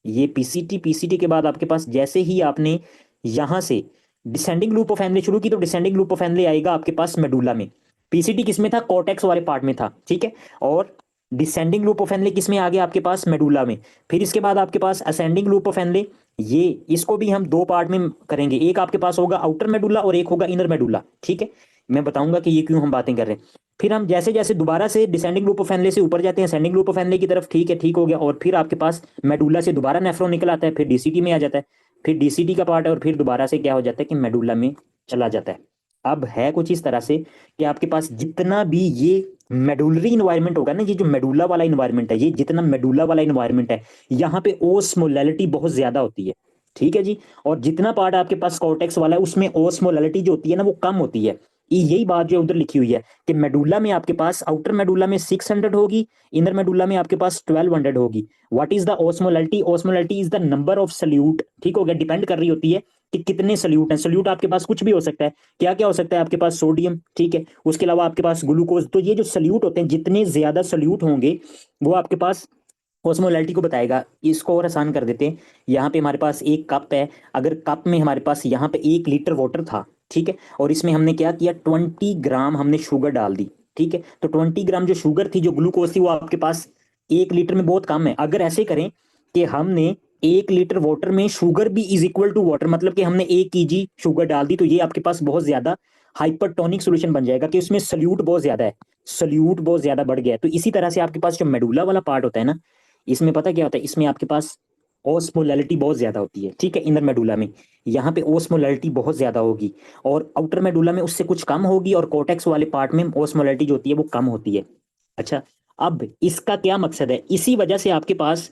ये पीसीटी, पीसीटी के बाद आपके पास जैसे ही आपने यहां से डिसेंडिंग लूप ऑफ एनले शुरू की तो डिसेंडिंग लूप ऑफ एनले आएगा आपके पास मेडुला में। पीसीटी किस में था, कॉर्टेक्स वाले पार्ट में था, ठीक है। और डिसेंडिंग लूप ऑफ एनले किस में आ गया आपके पास, मेडुला में। फिर इसके बाद आपके पास असेंडिंग लूप ऑफ एनले, ये इसको भी हम दो पार्ट में करेंगे, एक आपके पास होगा आउटर मेडुला और एक होगा इनर मेडुला, ठीक है। मैं बताऊंगा कि ये क्यों हम बातें कर रहे हैं। फिर हम जैसे जैसे दोबारा से डिसेंडिंग लूप ऑफ एनले से ऊपर जाते हैं असेंडिंग लूप ऑफ एनले की तरफ, ठीक है, ठीक हो गया। और फिर आपके पास मेडुला से दोबारा नेफ्रॉन निकल आता है, फिर डीसीटी में आ जाता है, फिर डीसीटी का पार्ट है, और फिर दोबारा से क्या हो जाता है कि मेडुला में चला जाता है। अब है कुछ इस तरह से कि आपके पास जितना भी ये मेडुलरी इन्वायरमेंट होगा ना, ये जो मेडुला वाला इन्वायरमेंट है, ये जितना मेडुला वाला इन्वायरमेंट है, यहाँ पे ओस्मोलैरिटी बहुत ज्यादा होती है, ठीक है जी। और जितना पार्ट आपके पास कॉर्टेक्स वाला है उसमें ओस्मोलैरिटी जो होती है ना वो कम होती है। यही बात जो उधर लिखी हुई है कि मेडुला में आपके पास, आउटर मेडुला में 600 होगी, इनर मेडुला में आपके पास 1200 होगी। What is the osmolarity, osmolarity is the number of solute, ठीक हो गया, डिपेंड कर रही होती है कि कितने सल्यूट हैं। सल्यूट आपके पास कुछ भी हो सकता है, क्या क्या हो सकता है आपके पास, सोडियम, ठीक है, उसके अलावा आपके पास ग्लूकोज। तो ये जो सल्यूट होते हैं, जितने ज्यादा सल्यूट होंगे वो आपके पास ओस्मोलैरिटी को बताएगा। इसको और आसान कर देते हैं, यहाँ पे हमारे पास एक कप है, अगर कप में हमारे पास यहाँ पे 1 लीटर वाटर था, ठीक है। और इसमें हमने क्या किया, 20 ग्राम हमने शुगर डाल दी। ठीक है, तो 20 ग्राम जो शुगर थी, जो ग्लूकोज थी, वो आपके पास 1 लीटर में बहुत कम है। अगर ऐसे करें कि हमने 1 लीटर वाटर में शुगर भी इज इक्वल टू वाटर, मतलब कि हमने 1 kg शुगर डाल दी, तो ये आपके पास बहुत ज्यादा हाइपरटोनिक सोल्यूशन बन जाएगा, कि उसमें सल्यूट बहुत ज्यादा है, सल्यूट बहुत ज्यादा बढ़ गया है। तो इसी तरह से आपके पास जो मेडुला वाला पार्ट होता है ना, इसमें पता क्या होता है, इसमें आपके पास ओस्मोलैरिटी बहुत ज्यादा होती है। ठीक है, इनर मेडुला में यहाँ पे ओस्मोलैरिटी बहुत ज्यादा होगी, और आउटर मेडुला में उससे कुछ कम होगी, और कोर्टेक्स वाले पार्ट में ओस्मोलैरिटी जो होती है वो कम होती है। अच्छा, अब इसका क्या मकसद है, इसी वजह से आपके पास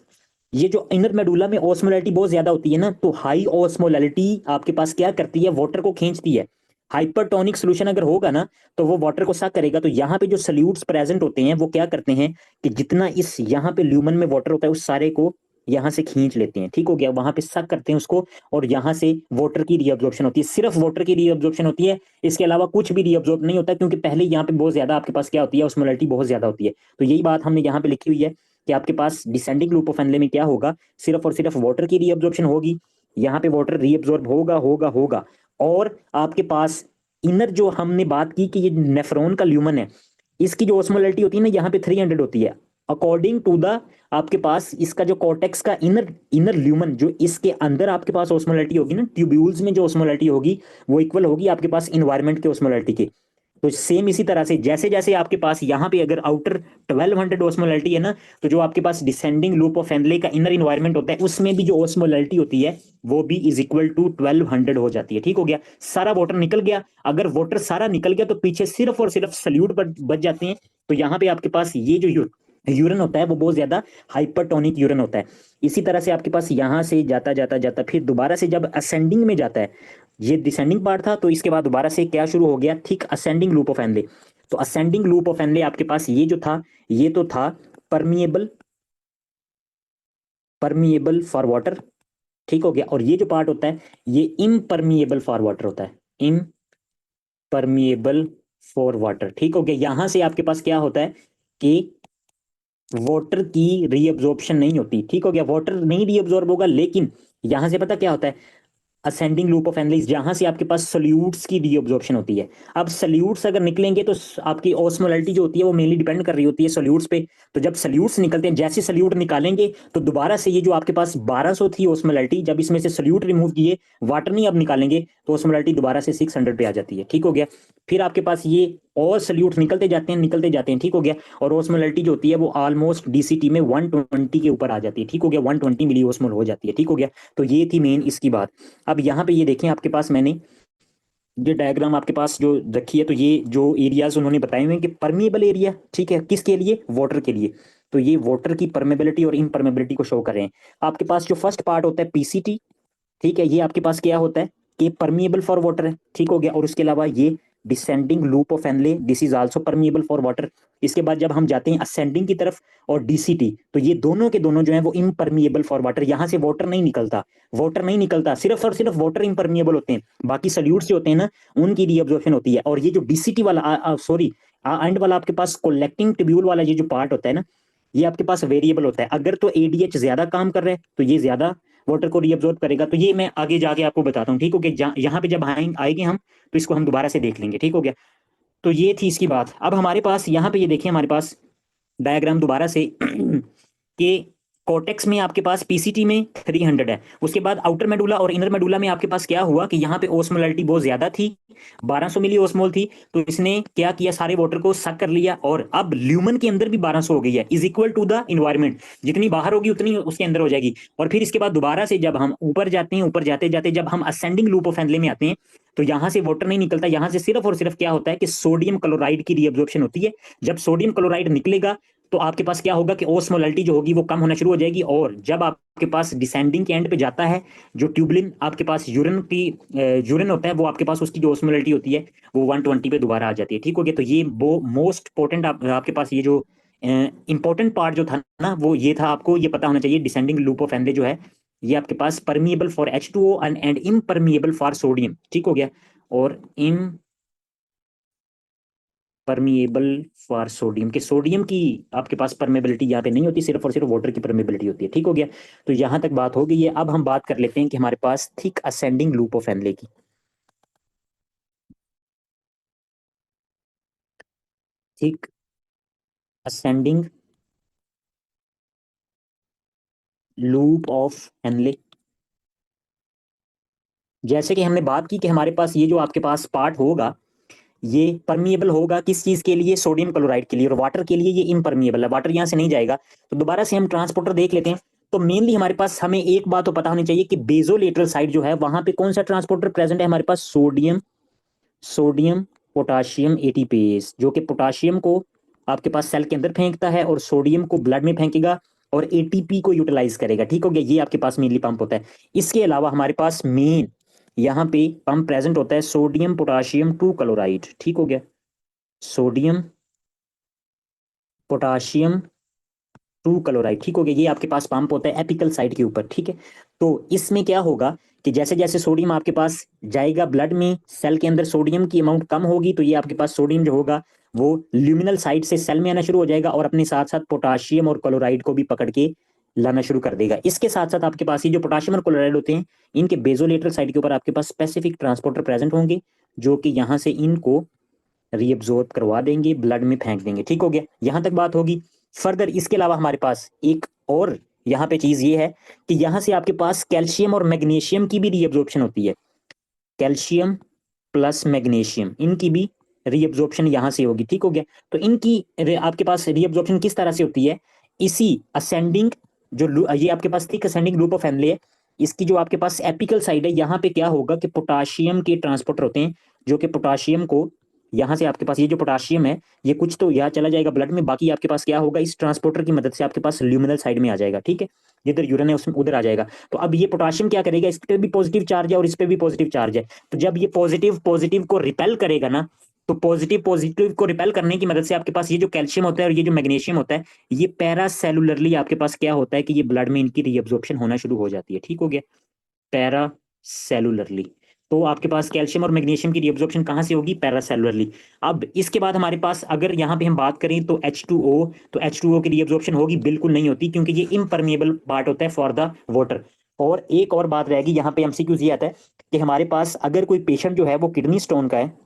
ये जो इनर मेडुला में ओस्मोलैरिटी बहुत ज्यादा होती है ना, तो हाई ओस्मोलैरिटी आपके पास क्या करती है, वाटर को खींचती है। हाइपरटोनिक सोल्यूशन अगर होगा ना, तो वो वाटर को सक करेगा। तो यहाँ पे जो सल्यूट्स प्रेजेंट होते हैं वो क्या करते हैं कि जितना इस यहाँ पे ल्यूमन में वाटर होता है, उस सारे को यहाँ से खींच लेते हैं। ठीक हो गया, वहां पे सक करते हैं उसको, और यहाँ से वाटर की रीअब्जॉर्प्शन होती है, सिर्फ वाटर की रीअब्जॉर्प्शन होती है, इसके अलावा कुछ भी रीअब्जॉर्ब नहीं होता, क्योंकि पहले यहाँ पे बहुत ज्यादा आपके पास क्या होती है, ऑस्मोलैरिटी बहुत ज्यादा होती है। तो यही बात हमने यहाँ पे लिखी हुई है कि आपके पास डिसेंडिंग लूप ऑफ एनले में क्या होगा, सिर्फ और सिर्फ वाटर की रीअब्जॉर्प्शन होगी, यहाँ पे वाटर रीअब्जॉर्ब होगा होगा होगा। और आपके पास इनर जो हमने बात की कि ये नेफ्रॉन का ल्यूमन है, इसकी जो ऑस्मोलैरिटी होती है ना, यहाँ पे 300 होती है, अकॉर्डिंग टू द आपके पास इसका जो कॉर्टेक्स का इनर इनर ल्यूमन, जो इसके अंदर आपके पास ऑस्मोलैरिटी होगी ना, ट्यूब्यूल्स में जो ऑस्मोलैरिटी होगी, वो इक्वल होगी आपके पास इन्वायरमेंट के ऑस्मोलैरिटी के। तो सेम इसी तरह से जैसे जैसे आपके पास यहाँ पे अगर आउटर 1200 ओस्मोलैरिटी है ना, तो जो आपके पास डिसेंडिंग लूप ऑफ एनले का इनर इन्वायरमेंट होता है, उसमें भी जो ओस्मोलैरिटी होती है वो भी इज इक्वल टू 1200 हो जाती है। ठीक हो गया, सारा वाटर निकल गया। अगर वाटर सारा निकल गया तो पीछे सिर्फ और सिर्फ सल्यूट बच जाते हैं। तो यहाँ पे आपके पास ये जो यूरिन होता है वो बहुत ज्यादा हाइपरटोनिक यूरिन होता है। इसी तरह से आपके पास यहाँ से जाता जाता जाता फिर दोबारा से जब असेंडिंग में जाता है, ये डिसेंडिंग पार्ट था, तो इसके बाद दोबारा से क्या शुरू हो गया, thick ascending loop of Henle. तो असेंडिंग लूप ऑफ एनले आपके पास ये जो था, ये तो था परमिएबल, परमिएबल फॉर वाटर। ठीक हो गया, और ये जो पार्ट होता है ये इम्परमिएबल फॉर वाटर होता है, इम्परमिएबल फॉर वाटर। ठीक हो गया, यहां से आपके पास क्या होता है कि वाटर की रीअब्जॉर्प्शन नहीं होती। ठीक हो गया, वाटर नहीं रीअब्जॉर्ब होगा, लेकिन यहां से पता क्या होता है, असेंडिंग लूप ऑफ एनालिस, जहां से आपके पास सोल्यूट्स की रीअब्जॉर्प्शन होती है। अब सोल्यूट्स अगर निकलेंगे तो आपकी ऑस्मोलैरिटी जो होती है वो मेनली डिपेंड कर रही होती है सोल्यूट्स पे। तो जब सोल्यूट्स निकलते हैं, जैसे सोल्यूट निकालेंगे तो दोबारा से ये जो आपके पास 1200 थी ऑस्मोलैरिटी, जब इसमें से सोल्यूट रिमूव किए, वाटर नहीं अब निकालेंगे, तो ऑस्मोलैरिटी दोबारा से 600 पे आ जाती है। ठीक हो गया, फिर आपके पास ये और सोल्यूट निकलते जाते हैं निकलते जाते हैं। ठीक हो गया, और ऑस्मोलैरिटी जो होती है वो ऑलमोस्ट डीसीटी में 120 के ऊपर आ जाती है। ठीक हो गया, 120 मिली ऑस्मोल हो जाती है। ठीक हो गया, तो ये थी मेन इसकी बात। अब यहाँ पे ये देखें, आपके पास मैंने ये डायग्राम आपके पास जो रखी है, तो ये जो एरियाज उन्होंने बताए हुए हैं कि परमिएबल एरिया, ठीक है, किसके लिए, वाटर के लिए। तो ये वाटर की परमेबिलिटी और इनपरमेबिलिटी को शो कर रहे हैं। आपके पास जो फर्स्ट पार्ट होता है पीसीटी, ठीक है, ये आपके पास क्या होता है कि परमिएबल फॉर वाटर है। ठीक हो गया, और उसके अलावा ये descending loop of Henle, this is also permeable for water. इसके बाद जब हम जाते हैं असेंडिंग की तरफ और डीसीटी, तो ये दोनों के दोनों जो है वो इम्परमिएबल फॉर वाटर, यहां से वाटर नहीं निकलता, वाटर नहीं निकलता, सिर्फ और सिर्फ वाटर इम्परमिएबल होते हैं, बाकी सल्यूट्स जो होते हैं ना, उनकी रीअब्जॉर्प्शन होती है। और ये जो डीसीटी वाला सॉरी एंड वाला आपके पास कोलेक्टिंग ट्यूब्यूल वाला ये जो पार्ट होता है ना, ये आपके पास वेरिएबल होता है। अगर तो एडीएच ज्यादा काम कर रहे हैं तो ये ज्यादा वाटर को रीअब्जॉर्ब करेगा। तो ये मैं आगे जाके आपको बताता हूँ। ठीक हो गया, यहाँ पे जब आएंगे हम, तो इसको हम दोबारा से देख लेंगे। ठीक हो गया, तो ये थी इसकी बात। अब हमारे पास यहाँ पे ये देखिए, हमारे पास डायग्राम दोबारा से कि कॉर्टेक्स में आपके पास पीसीटी में 300 है, उसके बाद आउटर मेडुला और इनर मेडुला में आपके पास क्या हुआ कि यहाँ पे ओस्मोलैरिटी बहुत ज्यादा थी, 1200 मिली ओस्मोल थी। तो इसने क्या किया, सारे वाटर को सक कर लिया, और अब ल्यूमन के अंदर भी 1200 हो गई है, is equal to the environment, जितनी बाहर होगी उतनी उसके अंदर हो जाएगी। और फिर इसके बाद दोबारा से जब हम ऊपर जाते हैं, ऊपर जाते जाते जब हम असेंडिंग लूप ऑफ एनले में आते हैं, तो यहां से वाटर नहीं निकलता, यहां से सिर्फ और सिर्फ क्या होता है कि सोडियम क्लोराइड की रीअब्जॉर्प्शन होती है। जब सोडियम क्लोराइड निकलेगा तो आपके पास क्या होगा कि ओस्मोलैरिटी जो होगी वो कम होना शुरू हो जाएगी। और जब आपके पास डिसेंडिंग के एंड पे जाता है, जो ट्यूबलिन आपके पास यूरिन की यूरिन होता है, वो आपके पास उसकी जो ओस्मोलैरिटी होती है वो 120 पे दोबारा आ जाती है। ठीक हो गया, तो ये वो मोस्ट इंपॉर्टेंट आपके पास ये जो इंपॉर्टेंट पार्ट जो था ना, वो ये था, आपको ये पता होना चाहिए, डिसेंडिंग लूप ऑफ एनले जो है ये आपके पास permeable for H2O and impermeable for sodium. ठीक हो गया, और परमिएबल फॉर सोडियम, के सोडियम की आपके पास परमेबिलिटी यहाँ पे नहीं होती, सिर्फ और सिर्फ वाटर की परमेबिलिटी होती है। ठीक हो गया, तो यहाँ तक बात हो गई है। अब हम बात कर लेते हैं कि हमारे पास thick ascending loop of Henle की। Thick ascending loop of Henle. जैसे कि हमने बात की कि हमारे पास ये जो आपके पास पार्ट होगा ये परमिएबल होगा किस चीज के लिए, सोडियम क्लोराइड के लिए, और वाटर के लिए ये इम्परमिएबल है, वाटर यहां से नहीं जाएगा। तो दोबारा से हम ट्रांसपोर्टर देख लेते हैं। तो मेनली हमारे पास हमें एक बात तो पता होनी चाहिए कि बेजोलेटरल साइड जो है वहां पे कौन सा ट्रांसपोर्टर प्रेजेंट है हमारे पास, सोडियम सोडियम पोटाशियम एटीपेज, जो कि पोटाशियम को आपके पास सेल के अंदर फेंकता है और सोडियम को ब्लड में फेंकेगा और एटीपी को यूटिलाइज करेगा। ठीक हो गया, ये आपके पास मेनली पंप होता है। इसके अलावा हमारे पास मेन यहाँ पे पंप प्रेजेंट होता है सोडियम पोटाशियम टू क्लोराइड। ठीक हो गया, सोडियम पोटाशियम टू क्लोराइड। ठीक हो गया, ये आपके पास पंप होता है एपिकल साइड के ऊपर। ठीक है, तो इसमें क्या होगा कि जैसे जैसे सोडियम आपके पास जाएगा ब्लड में, सेल के अंदर सोडियम की अमाउंट कम होगी, तो ये आपके पास सोडियम जो होगा वो ल्यूमिनल साइड से सेल में आना शुरू हो जाएगा और अपने साथ साथ पोटाशियम और क्लोराइड को भी पकड़ के लाना शुरू कर देगा। इसके साथ साथ आपके पास ये जो पोटाशियम और क्लोराइड होते हैं, इनके बेजोलेटरल साइड के ऊपर आपके पास स्पेसिफिक ट्रांसपोर्टर प्रेजेंट होंगे जो कि यहाँ से इनको रीअब्जॉर्ब करवा देंगे, ब्लड में फेंक देंगे। ठीक हो गया, यहां तक बात होगी। फर्दर इसके अलावा हमारे पास एक और यहाँ पे चीज ये है कि यहाँ से आपके पास कैल्शियम और मैग्नीशियम की भी रीअब्जॉर्प्शन होती है। कैल्शियम प्लस मैग्नीशियम, इनकी भी रीअब्जॉर्प्शन यहाँ से होगी। ठीक हो गया, तो इनकी आपके पास रीअब्जॉर्प्शन किस तरह से होती है, इसी असेंडिंग ये आपके पास thick ascending loop of Henle है, इसकी जो आपके पास एपिकल साइड है, यहाँ पे क्या होगा कि पोटाशियम के ट्रांसपोर्टर होते हैं जो कि पोटाशियम को यहाँ से आपके पास ये जो पोटाशियम है ये कुछ तो यहाँ चला जाएगा ब्लड में, बाकी आपके पास क्या होगा इस ट्रांसपोर्टर की मदद से आपके पास ल्यूमिनल साइड में आ जाएगा। ठीक है, जिधर यूरिन है उसमें उधर आ जाएगा। तो अब ये पोटाशियम क्या करेगा, इस पे भी पॉजिटिव चार्ज है और इस पे भी पॉजिटिव चार्ज है, तो जब ये पॉजिटिव पॉजिटिव को रिपेल करेगा ना, तो पॉजिटिव पॉजिटिव को रिपेल करने की मदद से आपके पास ये जो कैल्शियम होता है और ये जो मैग्नीशियम होता है, ये पैरासेलुलरली आपके पास क्या होता है कि ये ब्लड में इनकी रीअब्जॉर्प्शन होना शुरू हो जाती है। ठीक हो गया, पैरासेलुलरली। तो आपके पास कैल्शियम और मैग्नीशियम की रीअब्जॉर्प्शन कहाँ से होगी, पैरासेलुलरली। अब इसके बाद हमारे पास अगर यहाँ पे हम बात करें तो H2O, तो H2O की रीअब्जॉर्प्शन होगी, बिल्कुल नहीं होती, क्योंकि ये इम्परमिएबल पार्ट होता है फॉर द वाटर। और एक और बात रहेगी यहाँ पे एमसीक्यूज ये आता है कि हमारे पास अगर कोई पेशेंट जो है वो किडनी स्टोन का है,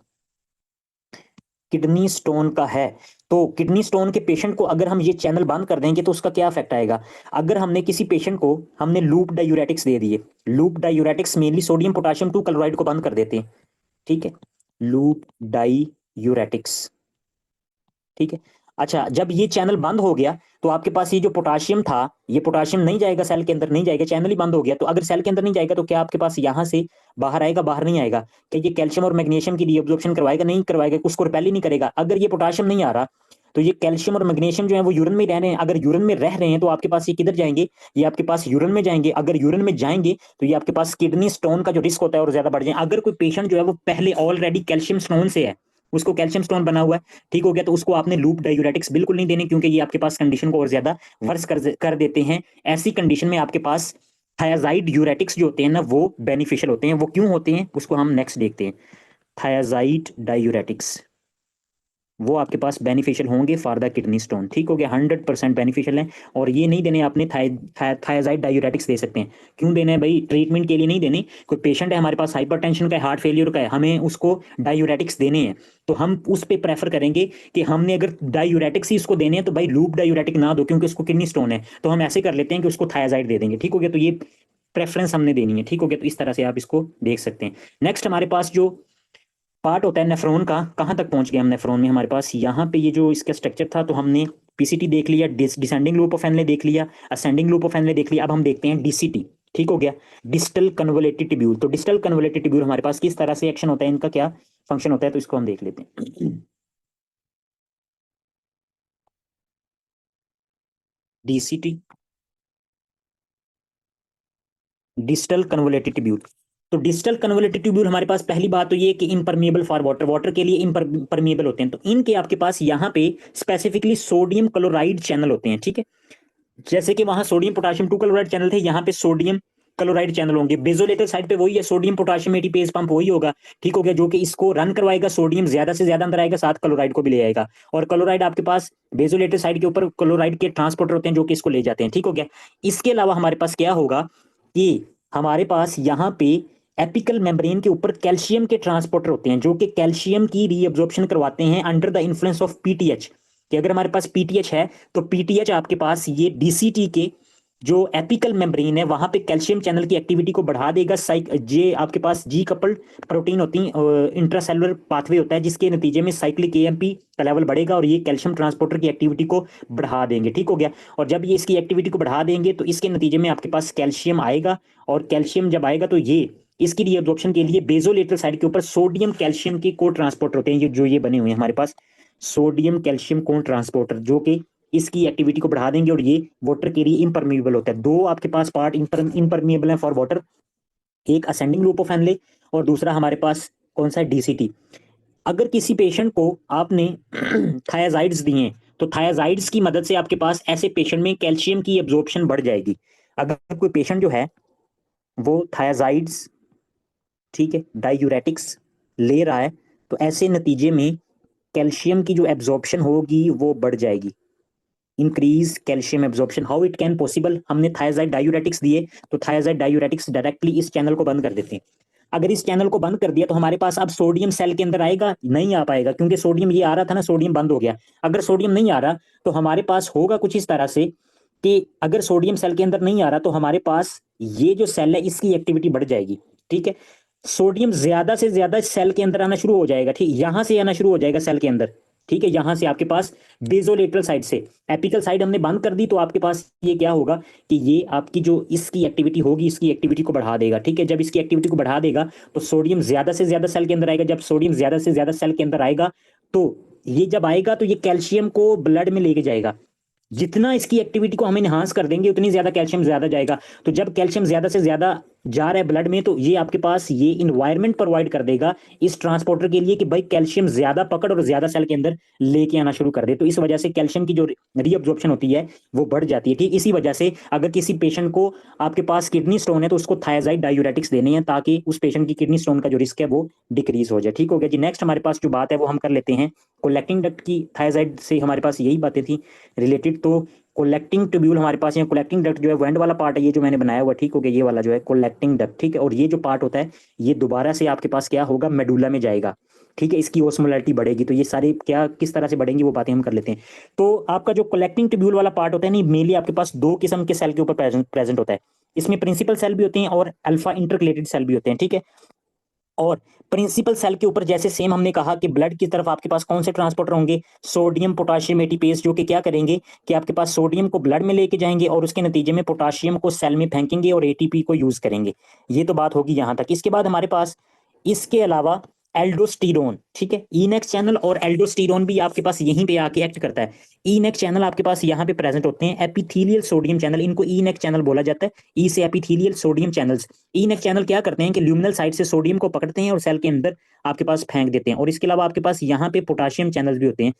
किडनी स्टोन का है, तो किडनी स्टोन के पेशेंट को अगर हम ये चैनल बंद कर देंगे तो उसका क्या इफेक्ट आएगा। अगर हमने किसी पेशेंट को हमने लूप डायूरेटिक्स दे दिए, loop diuretics mainly sodium potassium two chloride को बंद कर देते हैं। ठीक है, लूप डायूरेटिक्स। ठीक है, अच्छा जब ये चैनल बंद हो गया तो आपके पास ये जो पोटाशियम था, ये पोटाशियम नहीं जाएगा सेल के अंदर, नहीं जाएगा, चैनल ही बंद हो गया। तो अगर सेल के अंदर नहीं जाएगा तो क्या आपके पास यहाँ से बाहर आएगा, बाहर नहीं आएगा। क्या ये कैल्शियम और मैग्नीशियम की रीअब्जॉर्प्शन करवाएगा, नहीं करवाएगा, उसको रिपेल ही नहीं करेगा। अगर ये पोटाशियम नहीं आ रहा तो ये कैल्शियम और मैग्नीशियम जो है वो यूरिन में रह रहे हैं, अगर यूरिन में रह रहे हैं तो आपके पास ये किधर जाएंगे, ये आपके पास यूरिन में जाएंगे। अगर यूरिन में जाएंगे तो ये आपके पास किडनी स्टोन का जो रिस्क होता है और ज्यादा बढ़ जाए। अगर कोई पेशेंट जो है वो पहले ऑलरेडी कैल्शियम स्टोन से है, उसको कैल्शियम स्टोन बना हुआ है, ठीक हो गया, तो उसको आपने लूप डायूरेटिक्स बिल्कुल नहीं देने, क्योंकि ये आपके पास कंडीशन को और ज्यादा वर्स कर देते हैं। ऐसी कंडीशन में आपके पास थायाजाइड यूरेटिक्स जो होते हैं ना वो बेनिफिशियल होते हैं। वो क्यों होते हैं उसको हम नेक्स्ट देखते हैं। थायाजाइड डायूरेटिक्स वो आपके पास बेनिफिशियल होंगे फॉर द किडनी स्टोन। ठीक हो गया, 100% बेनिफिशियल है। और ये नहीं देने आपने थायाजाइड डायूरेटिक्स दे सकते हैं। क्यों देने हैं भाई, ट्रीटमेंट के लिए नहीं देने। कोई पेशेंट है हमारे पास हाइपरटेंशन का है, हार्ट फेलियर का है, हमें उसको डायूरेटिक्स देने हैं, तो हम उस पर प्रेफर करेंगे कि हमने अगर डायूरेटिक्स ही इसको देने हैं तो भाई लूप डायूरेटिक ना दो, क्योंकि उसको किडनी स्टोन है। तो हम ऐसे कर लेते हैं कि उसको थायाजाइड दे देंगे। ठीक हो गया, तो ये प्रेफरेंस हमने देनी है। ठीक हो गया, तो इस तरह से आप इसको देख सकते हैं। नेक्स्ट हमारे पास जो पार्ट होता है नेफ्रॉन का, कहाँ तक पहुंच गए हम नेफ्रॉन में, हमारे पास यहाँ पे ये जो इसका स्ट्रक्चर था, तो हमने पीसीटी देख लिया, डिसेंडिंग लूप ऑफ हेनले देख लिया, असेंडिंग लूप ऑफ हेनले देख लिया। अब हम देखते हैं डीसीटी। ठीक हो गया, डिस्टल कन्वोलेटेड ट्यूब्यूल। तो डिस्टल कन्वोलेटेड ट्यूब्यूल हमारे पास किस तरह से एक्शन होता है, इनका क्या फंक्शन होता है, तो इसको हम देख लेते हैं। DCT, distal convoluted tubule. तो डिस्टल कन्वोलेटेड ट्यूब्यूल हमारे पास पहली बात तो ये कि इम्परमिएबल फॉर वाटर, वाटर के लिए इम्परमिएबल होते हैं। तो इनके आपके पास यहाँ पे स्पेसिफिकली सोडियम क्लोराइड चैनल होते हैं। ठीक है, जैसे कि वहां sodium potassium two chloride channel थे, यहाँ पे सोडियम क्लोराइड चैनल होंगे। बेजोलेटर साइड पे वही है, सोडियम पोटाशियम एटीपेज पंप वही होगा। ठीक हो गया, जो कि इसको रन करवाएगा, सोडियम ज्यादा से ज्यादा अंदर आएगा, साथ क्लोराइड को भी ले आएगा। और क्लोराइड आपके पास बेजोलेटर साइड के ऊपर क्लोराइड के ट्रांसपोर्टर होते हैं जो कि इसको ले जाते हैं। ठीक हो गया, इसके अलावा हमारे पास क्या होगा कि हमारे पास यहाँ पे एपिकल मेम्ब्रेन के ऊपर कैल्शियम के ट्रांसपोर्टर होते हैं जो कि कैल्शियम की रीअब्जॉर्प्शन करवाते हैं under the influence of PTH. कि अगर हमारे पास पीटीएच है तो पीटीएच आपके पास ये डीसीटी के जो एपिकल मेम्ब्रेन है वहां पे कैल्शियम चैनल की एक्टिविटी को बढ़ा देगा। ये आपके पास जी कपल्ड प्रोटीन होती है, इंट्रासेलुलर पाथवे होता है जिसके नतीजे में साइक्लिक एएमपी का लेवल बढ़ेगा और ये कैल्शियम ट्रांसपोर्टर की एक्टिविटी को बढ़ा देंगे। ठीक हो गया। और जब ये इसकी एक्टिविटी को बढ़ा देंगे तो इसके नतीजे में आपके पास कैल्शियम आएगा, और कैल्शियम जब आएगा तो ये इसकी रीअब्जॉर्प्शन के लिए बेजोलेटरल साइड के ऊपर सोडियम कैल्शियम के को ट्रांसपोर्टर होते हैं, ये जो ये बने हुए हैं हमारे पास सोडियम कैल्शियम को ट्रांसपोर्टर, जो कि इसकी एक्टिविटी को बढ़ा देंगे और ये वाटर के लिए इम्परमिएबल होता है। दो आपके पास पार्ट इम्परमिएबल है फॉर वाटर, एक असेंडिंग लूप ऑफ हेनले और दूसरा हमारे पास कौन सा है, डीसीटी। अगर किसी पेशेंट को आपने थायाजाइड्स दिए तो थायाजाइड्स की मदद से आपके पास ऐसे पेशेंट में कैल्शियम की एब्जॉर्प्शन बढ़ जाएगी। अगर कोई पेशेंट जो है वो थायाजाइड्स, ठीक है, डायूरेटिक्स ले रहा है तो ऐसे नतीजे में कैल्शियम की जो एब्जॉर्प्शन होगी वो बढ़ जाएगी। Increase calcium absorption, how it can possible, हमने थायाजाइड डायूरेटिक्स दिए तो थायाजाइड डायूरेटिक्स डायरेक्टली इस चैनल को बंद कर देते हैं। अगर इस चैनल को बंद कर दिया तो हमारे पास अब सोडियम सेल के अंदर आएगा, नहीं आ पाएगा, क्योंकि सोडियम ये आ रहा था ना, सोडियम बंद हो गया। अगर सोडियम नहीं आ रहा तो हमारे पास होगा कुछ इस तरह से कि अगर सोडियम सेल के अंदर नहीं आ रहा तो हमारे पास ये जो सेल है इसकी एक्टिविटी बढ़ जाएगी। ठीक है, सोडियम ज्यादा से ज्यादा सेल के अंदर आना शुरू हो जाएगा। ठीक, यहां से आना शुरू हो जाएगा सेल के अंदर। ठीक है, यहां से आपके पास बेजोलेटरल साइड से, एपिकल साइड हमने बंद कर दी तो आपके पास ये क्या होगा कि ये आपकी जो इसकी एक्टिविटी होगी इसकी एक्टिविटी को बढ़ा देगा। ठीक है, जब इसकी एक्टिविटी को बढ़ा देगा तो सोडियम ज्यादा से ज्यादा सेल के अंदर आएगा। जब सोडियम ज्यादा से ज्यादा सेल के अंदर आएगा तो ये जब आएगा तो ये कैल्शियम को ब्लड में लेके जाएगा। जितना इसकी एक्टिविटी को हम इनहांस कर देंगे उतनी ज्यादा कैल्शियम ज्यादा जाएगा। तो जब कैल्शियम ज्यादा से ज्यादा जा रहा है ब्लड में तो ये आपके पास ये इन्वायरमेंट प्रोवाइड कर देगा इस ट्रांसपोर्टर के लिए कि भाई कैल्शियम ज्यादा पकड़ और ज्यादा सेल के अंदर लेके आना शुरू कर दे। तो इस वजह से कैल्शियम की जो रीअब्जॉर्प्शन होती है वो बढ़ जाती है। ठीक इसी वजह से अगर किसी पेशेंट को आपके पास किडनी स्टोन है तो उसको थायाजाइड डायूरेटिक्स देने हैं ताकि उस पेशेंट की किडनी स्टोन का जो रिस्क है वो डिक्रीज हो जाए। ठीक हो गया जी। नेक्स्ट हमारे पास जो बात है वो हम कर लेते हैं कोलेक्टिंग डक्ट की। थायाजाइड से हमारे पास यही बातें थी रिलेटेड। तो कोलेक्टिंग ट्यूब्यूल हमारे पास है, कोलेक्टिंग डक्ट जो है वेंड वाला पार्ट है ये जो मैंने बनाया हुआ। ठीक हो गया, ये वाला जो है कोलेक्टिंग डक्ट। ठीक है, और ये जो पार्ट होता है ये दोबारा से आपके पास क्या होगा, मेडुला में जाएगा। ठीक है, इसकी ओस्मोलैरिटी बढ़ेगी। तो ये सारे क्या किस तरह से बढ़ेंगी वो बातें हम कर लेते हैं। तो आपका जो कलेक्टिंग ट्यूब्यूल वाला पार्ट होता है नहीं, मेनली आपके पास दो किस्म के सेल के ऊपर प्रेजेंट होता है। इसमें प्रिंसिपल सेल भी होते हैं और अल्फा इंटरकलेटेड सेल भी होते हैं। ठीक है, और प्रिंसिपल सेल के ऊपर जैसे सेम हमने कहा कि ब्लड की तरफ आपके पास कौन से ट्रांसपोर्टर होंगे, सोडियम पोटाशियम एटीपेज, जो कि क्या करेंगे कि आपके पास सोडियम को ब्लड में लेके जाएंगे और उसके नतीजे में पोटाशियम को सेल में फेंकेंगे और एटीपी को यूज करेंगे। ये तो बात होगी यहां तक। इसके बाद हमारे पास इसके अलावा एल्डोस्टीरोन, ठीक है, इनेक्स चैनल और एल्डोस्टीरोन भी आपके पास यहीं पे आके एक्ट करता है। इनेक्स चैनल आपके पास यहाँ पे प्रेजेंट होते हैं, एपिथेलियल सोडियम चैनल, इनको इनेक्स चैनल बोला जाता है। ई से एपिथेलियल सोडियम चैनल्स। इनेक्स चैनल क्या करते हैं कि ल्यूमिनल साइड से सोडियम को पकड़ते हैं और सेल के अंदर आपके पास फेंक देते हैं। और इसके अलावा आपके पास यहाँ पे पोटाशियम चैनल्स भी होते हैं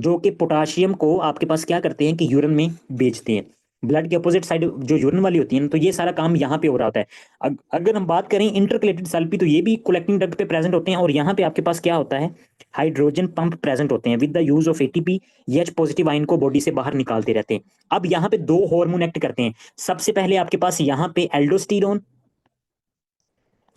जो कि पोटाशियम को आपके पास क्या करते हैं कि यूरिन में बेचते हैं। ब्लड के अपोजिट साइड जो यूरिन वाली होती है ना, तो ये सारा काम यहाँ पे हो रहा होता है। अगर हम बात करें इंटरकलेटेड सेल की तो ये भी कलेक्टिंग डक्ट पे प्रेजेंट होते हैं और यहाँ पे आपके पास क्या होता है, हाइड्रोजन पंप प्रेजेंट होते हैं। With the use of ATP ये एच पॉजिटिव आयन को बॉडी से बाहर निकालते रहते हैं। अब यहाँ पे दो हार्मोन एक्ट करते हैं। सबसे पहले आपके पास यहाँ पे एल्डोस्टीरोन,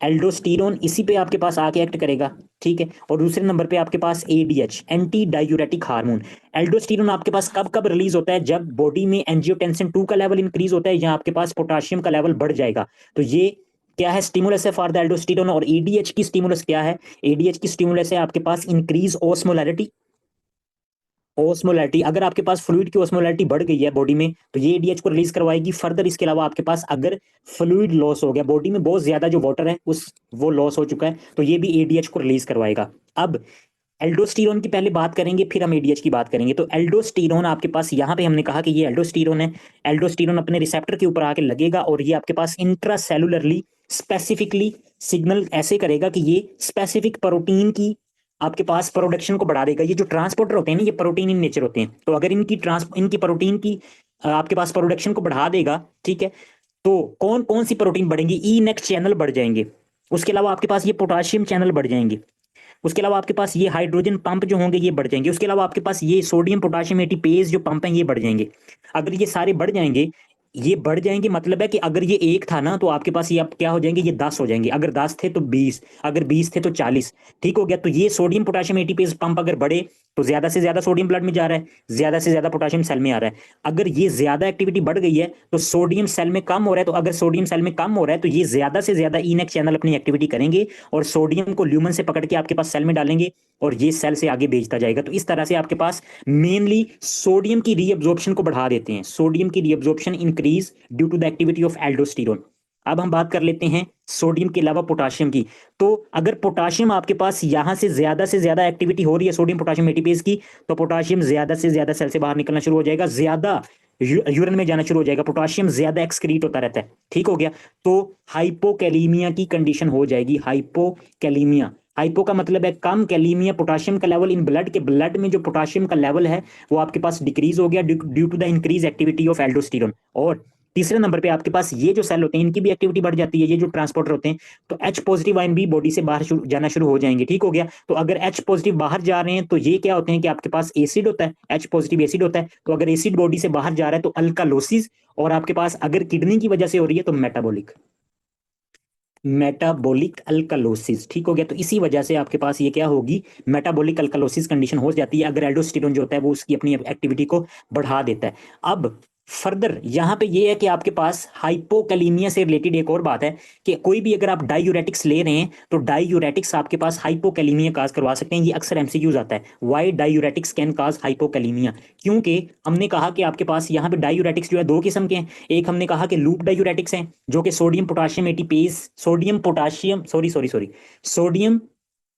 एल्डोस्टीरोन इसी पे आपके पास आके एक्ट करेगा। ठीक है, और दूसरे नंबर पे आपके पास ADH, anti diuretic hormone. Aldosterone आपके पास कब कब रिलीज होता है, जब बॉडी में एंजियोटेंसिन 2 का लेवल इंक्रीज होता है या आपके पास पोटाशियम का लेवल बढ़ जाएगा। तो ये क्या है, स्टिमुलस है फॉर द एल्डोस्टीरोन। और एडीएच की स्टिमुलस क्या है, एडीएच की स्टिमुलस है आपके पास इंक्रीज ऑस्मोलैरिटी। ओस्मोलैरिटी, अगर आपके पास फ्लूइड की ओस्मोलैरिटी बढ़ गई है बॉडी में तो ये एडीएच को रिलीज करवाएगी फर्दर। इसके अलावा आपके पास अगर फ्लूइड लॉस हो गया, बॉडी में बहुत ज्यादा जो वाटर है उस वो लॉस हो चुका है, तो ये भी एडीएच को रिलीज करवाएगा। अब एल्डोस्टीरोन की पहले बात करेंगे फिर हम एडीएच की बात करेंगे। तो एल्डोस्टीरोन आपके पास यहाँ पे हमने कहा कि ये एल्डोस्टीरोन है। एल्डोस्टीरोन अपने रिसेप्टर के ऊपर आके लगेगा और ये आपके पास इंट्रासेलुलरली स्पेसिफिकली सिग्नल ऐसे करेगा कि ये स्पेसिफिक प्रोटीन की आपके पास प्रोडक्शन को बढ़ा देगा। ये जो ट्रांसपोर्टर होते हैं ना, ये प्रोटीन इन नेचर होते हैं। तो अगर इनकी प्रोटीन की आपके पास प्रोडक्शन को बढ़ा देगा, ठीक है, तो कौन कौन सी प्रोटीन बढ़ेंगी, ई नेक्स्ट चैनल बढ़ जाएंगे। उसके अलावा आपके पास ये पोटाशियम चैनल बढ़ जाएंगे। उसके अलावा आपके पास ये हाइड्रोजन पंप जो होंगे ये बढ़ जाएंगे। उसके अलावा आपके पास ये सोडियम पोटाशियम एटीपेज जो पंप हैं ये बढ़ जाएंगे। अगर ये सारे बढ़ जाएंगे ये बढ़ जाएंगे, मतलब है कि अगर ये 1 था ना तो आपके पास ये अब क्या हो जाएंगे, ये 10 हो जाएंगे। अगर 10 थे तो 20, अगर 20 थे तो 40। ठीक हो गया। तो ये सोडियम पोटेशियम एटीपीज पंप अगर बढ़े तो ज्यादा से ज्यादा सोडियम ब्लड में जा रहा है, ज्यादा से ज्यादा पोटेशियम सेल में आ रहा है। अगर ये ज्यादा एक्टिविटी बढ़ गई है तो सोडियम सेल में कम हो रहा है, तो अगर सोडियम सेल में कम हो रहा है तो ये ज्यादा से ज्यादा इनेक चैनल अपनी एक्टिविटी करेंगे और सोडियम को ल्यूमन से पकड़ के आपके पास सेल में डालेंगे और ये सेल से आगे भेजता जाएगा। तो इस तरह से आपके पास मेनली सोडियम की रीअब्जॉर्प्शन को बढ़ा देते हैं, सोडियम की reabsorption increase due to the activity of aldosterone. अब हम बात कर लेते हैं सोडियम के अलावा पोटाशियम की। तो अगर पोटाशियम आपके पास यहां से ज्यादा एक्टिविटी हो रही है सोडियम पोटाशियम एटीपेज की, तो पोटाशियम ज्यादा से ज्यादा सेल से बाहर निकलना शुरू हो जाएगा, ज्यादा यूरिन में जाना शुरू हो जाएगा, पोटाशियम ज्यादा एक्सक्रीट होता रहता है। ठीक हो गया। तो हाइपोकैलीमिया की कंडीशन हो जाएगी, हाइपोकैलीमिया। हाइपो का मतलब है कम, कैलीमिया पोटाशियम का लेवल इन ब्लड, के ब्लड में जो पोटाशियम का लेवल है वो आपके पास डिक्रीज हो गया due to the increase activity of aldosterone. और तीसरे नंबर पे आपके पास ये जो सेल होते हैं इनकी भी एक्टिविटी बढ़ जाती है, ये जो ट्रांसपोर्टर होते हैं, तो एच पॉजिटिव आयन भी बॉडी से बाहर जाना शुरू हो जाएंगे। ठीक हो गया। तो अगर एच पॉजिटिव बाहर जा रहे हैं तो ये क्या होते हैं कि आपके पास एसिड होता है, एच पॉजिटिव एसिड होता है। तो अगर एसिड बॉडी से बाहर जा रहा है तो अल्कालोसिस, और आपके पास अगर किडनी की वजह से हो रही है तो मेटाबॉलिक, मेटाबॉलिक अल्कलोसिस। ठीक हो गया। तो इसी वजह से आपके पास ये क्या होगी, मेटाबॉलिक अल्कलोसिस कंडीशन हो जाती है अगर एल्डोस्टेरोन जो होता है वो उसकी अपनी एक्टिविटी को बढ़ा देता है। अब फर्दर यहां पे ये है कि आपके पास हाइपोकैलीमिया से रिलेटेड एक और बात है कि कोई भी अगर आप डायूरेटिक्स ले रहे हैं तो डायूरेटिक्स आपके पास हाइपोकैलीमिया काज करवा सकते हैं। ये अक्सर एमसीक्यूज आता है, why diuretics can cause hypokalaemia. क्योंकि हमने कहा कि आपके पास यहाँ पे डायूरेटिक्स जो है दो किस्म के हैं। एक हमने कहा कि लूप डायूरेटिक्स हैं जो कि sodium potassium ATPase, sodium potassium sorry sorry sorry sodium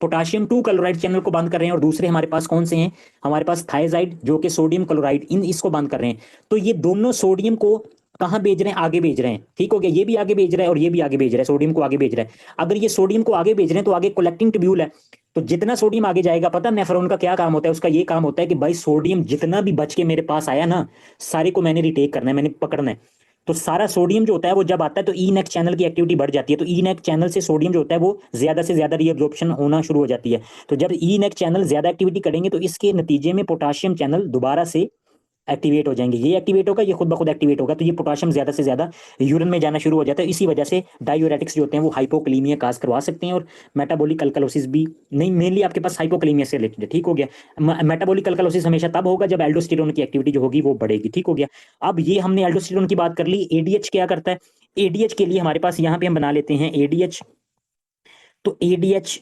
potassium 2 chloride channel को बंद कर रहे हैं। और दूसरे हमारे पास कौन से हैं, हमारे पास थायजाइड जो कि सोडियम क्लोराइड, इन इसको बंद कर रहे हैं। तो ये दोनों सोडियम को कहाँ भेज रहे हैं, आगे भेज रहे हैं। ठीक हो गया। ये भी आगे भेज रहा है और ये भी आगे भेज रहा है, सोडियम को आगे भेज रहा है। अगर ये सोडियम को आगे भेज रहे हैं तो आगे कलेक्टिंग ट्यूब्यूल है, तो जितना सोडियम आगे जाएगा, पता नेफ्रॉन का क्या काम होता है, उसका ये काम होता है कि भाई सोडियम जितना भी बच के मेरे पास आया ना, सारे को मैंने रिटेक करना है, मैंने पकड़ना है। तो सारा सोडियम जो होता है वो जब आता है तो ई नेक चैनल की एक्टिविटी बढ़ जाती है, तो ई नेक चैनल से सोडियम जो होता है वो ज्यादा से ज्यादा रीअब्जॉर्प्शन होना शुरू हो जाती है। तो जब ई नेक चैनल ज्यादा एक्टिविटी करेंगे तो इसके नतीजे में पोटाशियम चैनल दोबारा से एक्टिवेट हो जाएंगे, ये एक्टिवेट होगा, ये खुद ब खुद एक्टिवेट होगा, तो ये पोटाशियम ज्यादा से ज्यादा यूरिन में जाना शुरू हो जाता है। इसी वजह से डायूरेटिक्स जो होते हैं वो हाइपोकलीमिया काज करवा सकते हैं और मेटाबॉलिक अल्कलोसिस भी। नहीं, मेनली आपके पास हाइपोकलीमिया से रिलेटेड है। ठीक हो गया। मेटाबॉलिक अल्कलोसिस हमेशा तब होगा जब एल्डोस्टेरोन की एक्टिविटी जो होगी वो बढ़ेगी। ठीक हो गया। अब ये हमने एल्डोस्टेरोन की बात कर ली। एडीएच क्या करता है, एडीएच के लिए हमारे पास यहाँ पे हम बना लेते हैं एडीएच। तो एडीएच,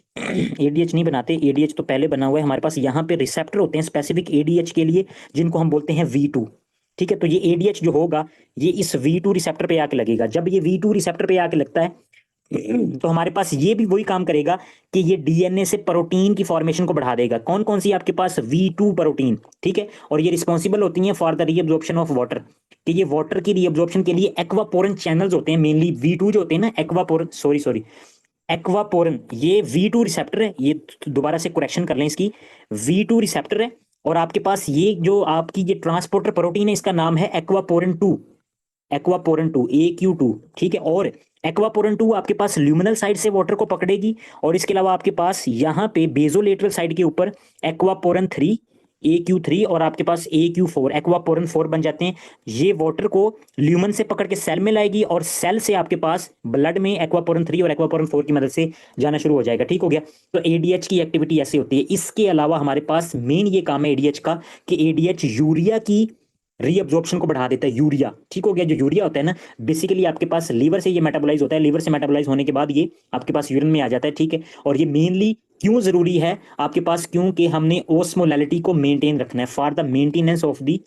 एडीएच नहीं बनाते, एडीएच तो पहले बना हुआ है हमारे पास। यहाँ पे रिसेप्टर होते हैं स्पेसिफिक एडीएच के लिए जिनको हम बोलते हैं V2। ठीक है। तो ये एडीएच जो होगा ये इस V2 रिसेप्टर पे आके लगेगा। जब ये V2 रिसेप्टर पे आके लगता है तो हमारे पास ये भी वही काम करेगा कि ये डीएनए से प्रोटीन की फॉर्मेशन को बढ़ा देगा। कौन कौन सी आपके पास, V2 प्रोटीन। ठीक है। और ये रिस्पॉन्सिबल होती हैं for the reabsorption of water, कि ये वाटर की रीअब्जॉर्प्शन के लिए एक्वापोरन चैनल्स होते हैं। मेनली V2 जो होते हैं ना, एक्वापोरन, सॉरी सॉरी एक्वापोरन, ये V2 रिसेप्टर है। ये दोबारा से करेक्शन कर लें इसकी, V2 रिसेप्टर है। और आपके पास ये जो आपकी ये ट्रांसपोर्टर प्रोटीन है इसका नाम है एक्वापोरन 2, एक्वापोरन 2, AQ2। ठीक है। और एक्वापोरन 2 आपके पास ल्यूमिनल साइड से वाटर को पकड़ेगी और इसके अलावा आपके पास यहाँ पे बेजोलेटरल साइड के ऊपर एक्वापोरन 3, AQ3, और आपके पास AQ4, एक्वापोरन 4 बन जाते हैं। ये वाटर को ल्यूमन से पकड़ के सेल में लाएगी और सेल से आपके पास ब्लड में एक्वापोरन 3 और एक्वापोरन 4 की मदद से जाना शुरू हो जाएगा। ठीक हो गया। तो एडीएच की एक्टिविटी ऐसी होती है। इसके अलावा हमारे पास मेन ये काम है एडीएच का कि एडीएच यूरिया की रीअब्जॉर्प्शन को बढ़ा देता है, यूरिया। ठीक हो गया। जो यूरिया होता है ना, बेसिकली आपके पास लीवर से ये मेटाबोलाइज होता है, लीवर से मेटाबोलाइज होने के बाद ये आपके पास यूरिन में आ जाता है। ठीक है। और ये मेनली क्यों जरूरी है आपके पास, क्योंकि हमने ओस्मोलैलिटी को मेंटेन रखना है, for the maintenance of the,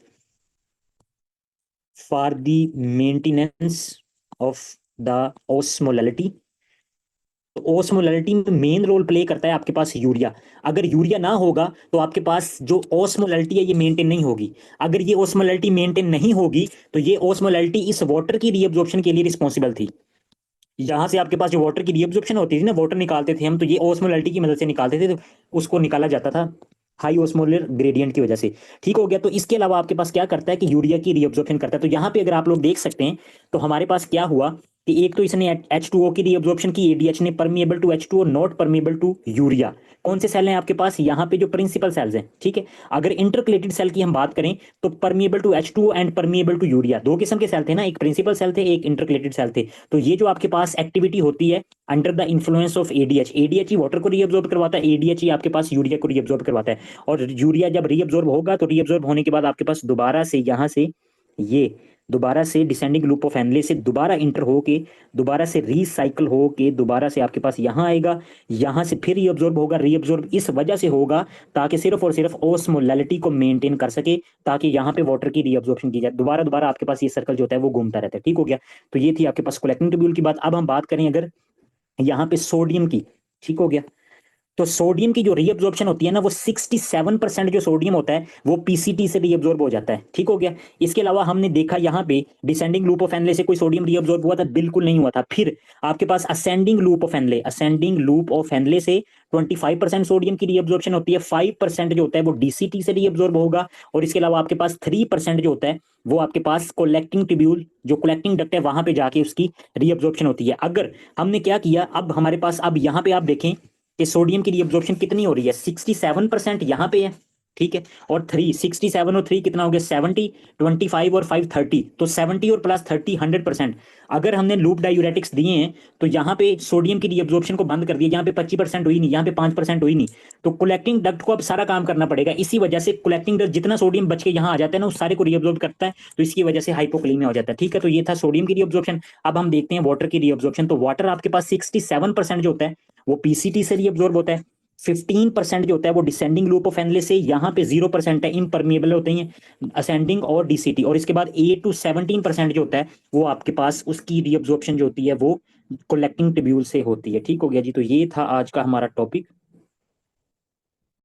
for the maintenance of the osmolality. तो ओस्मोलैलिटी में मेन रोल प्ले करता है आपके पास यूरिया। अगर यूरिया ना होगा तो आपके पास जो ओस्मोलैलिटी है ये मेंटेन नहीं होगी। अगर ये ओस्मोलैलिटी मेंटेन नहीं होगी तो ये ओस्मोलैलिटी इस वाटर की रीअब्जॉर्प्शन के लिए रिस्पॉन्सिबल थी। यहां से आपके पास जो वाटर की रीअब्जॉर्प्शन होती थी ना, वाटर निकालते थे हम, तो ये ओस्मोलैलिटी की मदद से निकालते थे, तो उसको निकाला जाता था हाई ओस्मोलर ग्रेडियंट की वजह से। ठीक हो गया। तो इसके अलावा आपके पास क्या करता है कि यूरिया की रीअब्जॉर्प्शन करता है। तो यहाँ पे अगर आप लोग देख सकते हैं तो हमारे पास क्या हुआ कि एक तो इसने H2O की रीअब्जॉर्प्शन की, ADH ने, permeable to H2O, not permeable to urea. कौन से सेल हैं आपके पास यहाँ पे? जो प्रिंसिपल सेल्स हैं, ठीक है। अगर इंटरकलेटेड सेल की हम बात करें तो permeable to H2O and permeable to urea, दो किस्म के सेल थे ना, एक प्रिंसिपल सेल थे, एक इंटरकलेटेड सेल थे। तो ये जो आपके पास एक्टिविटी होती है under the influence of ADH, ADH he water को रीअब्जॉर्ब करवाता है, ADH ही आपके पास यूरिया को रीअब्जॉर्ब करवाता है। और यूरिया जब रीअब्जॉर्ब होगा तो रीअब्जॉर्ब होने के बाद आपके पास दोबारा से यहाँ से ये दोबारा से डिसेंडिंग लूप ऑफ एनले से दोबारा इंटर होके दोबारा से रीसाइकिल होके दोबारा से आपके पास यहाँ आएगा, यहाँ से फिर रीअब्जॉर्ब होगा। रीअब्जॉर्ब इस वजह से होगा ताकि सिर्फ और सिर्फ ओस्मोलैलिटी को मेंटेन कर सके, ताकि यहाँ पे वाटर की रीअब्जॉर्प्शन की जाए। दोबारा दोबारा आपके पास ये सर्कल जो होता है वो घूमता रहता है, ठीक हो गया। तो ये थी आपके पास कलेक्टिंग ट्यूब्यूल की बात। अब हम बात करें अगर यहाँ पे सोडियम की, ठीक हो गया। तो सोडियम की जो रीअब्जॉर्प्शन होती है ना, वो 67% जो सोडियम होता है वो पीसीटी से रीअब्जॉर्ब हो जाता है, ठीक हो गया। इसके अलावा हमने देखा यहाँ पे डिसेंडिंग लूप ऑफ एनले से कोई सोडियम रीअब्जॉर्ब हुआ था? बिल्कुल नहीं हुआ था। फिर आपके पास ascending loop of Henle, ascending loop of Henle से 25% सोडियम की रीअब्जॉर्प्शन होती है, 5% जो होता है वो डीसीटी से रीअब्जॉर्ब होगा, और इसके अलावा आपके पास 3% जो होता है वो आपके पास कलेक्टिंग ट्यूब्यूल, जो कलेक्टिंग डक्ट है, वहां पे जाके उसकी रीअब्जॉर्प्शन होती है। अगर हमने क्या किया, अब हमारे पास अब यहाँ पे आप देखें कि सोडियम की रीअब्जॉर्प्शन कितनी हो रही है, 67% यहाँ पे है, ठीक है। और 67 और 3 कितना हो गया, 70, 25 और 5 30, तो 70 और प्लस 30 100%। अगर हमने लूप डायूरेटिक्स दिए हैं तो यहाँ पे सोडियम की रीअब्जॉर्प्शन को बंद कर दिया, यहाँ पे 25% हुई नहीं, यहाँ पे 5% हुई नहीं, तो कलेक्टिंग डक्ट को अब सारा काम करना पड़ेगा। इसी वजह से कलेक्टिंग डक्ट जितना सोडियम बच के यहाँ आ जाता है ना, उस सारे को रीअब्जॉर्ब करता है, तो इसकी वजह से हाइपोकलीमिया हो जाता है, ठीक है। तो ये था सोडियम की रीअब्जॉर्प्शन। अब हम देखते हैं वाटर की रीअब्जॉर्प्शन। तो वाटर आपके पास 67% जो होता है वो पीसीटी से रीअब्जॉर्ब होता है, 15% जो होता है वो डिसेंडिंग लूप ऑफ एनले से, यहाँ पे 0% है इम्परमिएबल होते हैं असेंडिंग और डीसीटी, और इसके बाद 8 to 17% जो होता है वो आपके पास उसकी रीअब्जॉर्प्शन जो होती है वो कलेक्टिंग ट्यूब्यूल से होती है, ठीक हो गया जी। तो ये था आज का हमारा टॉपिक।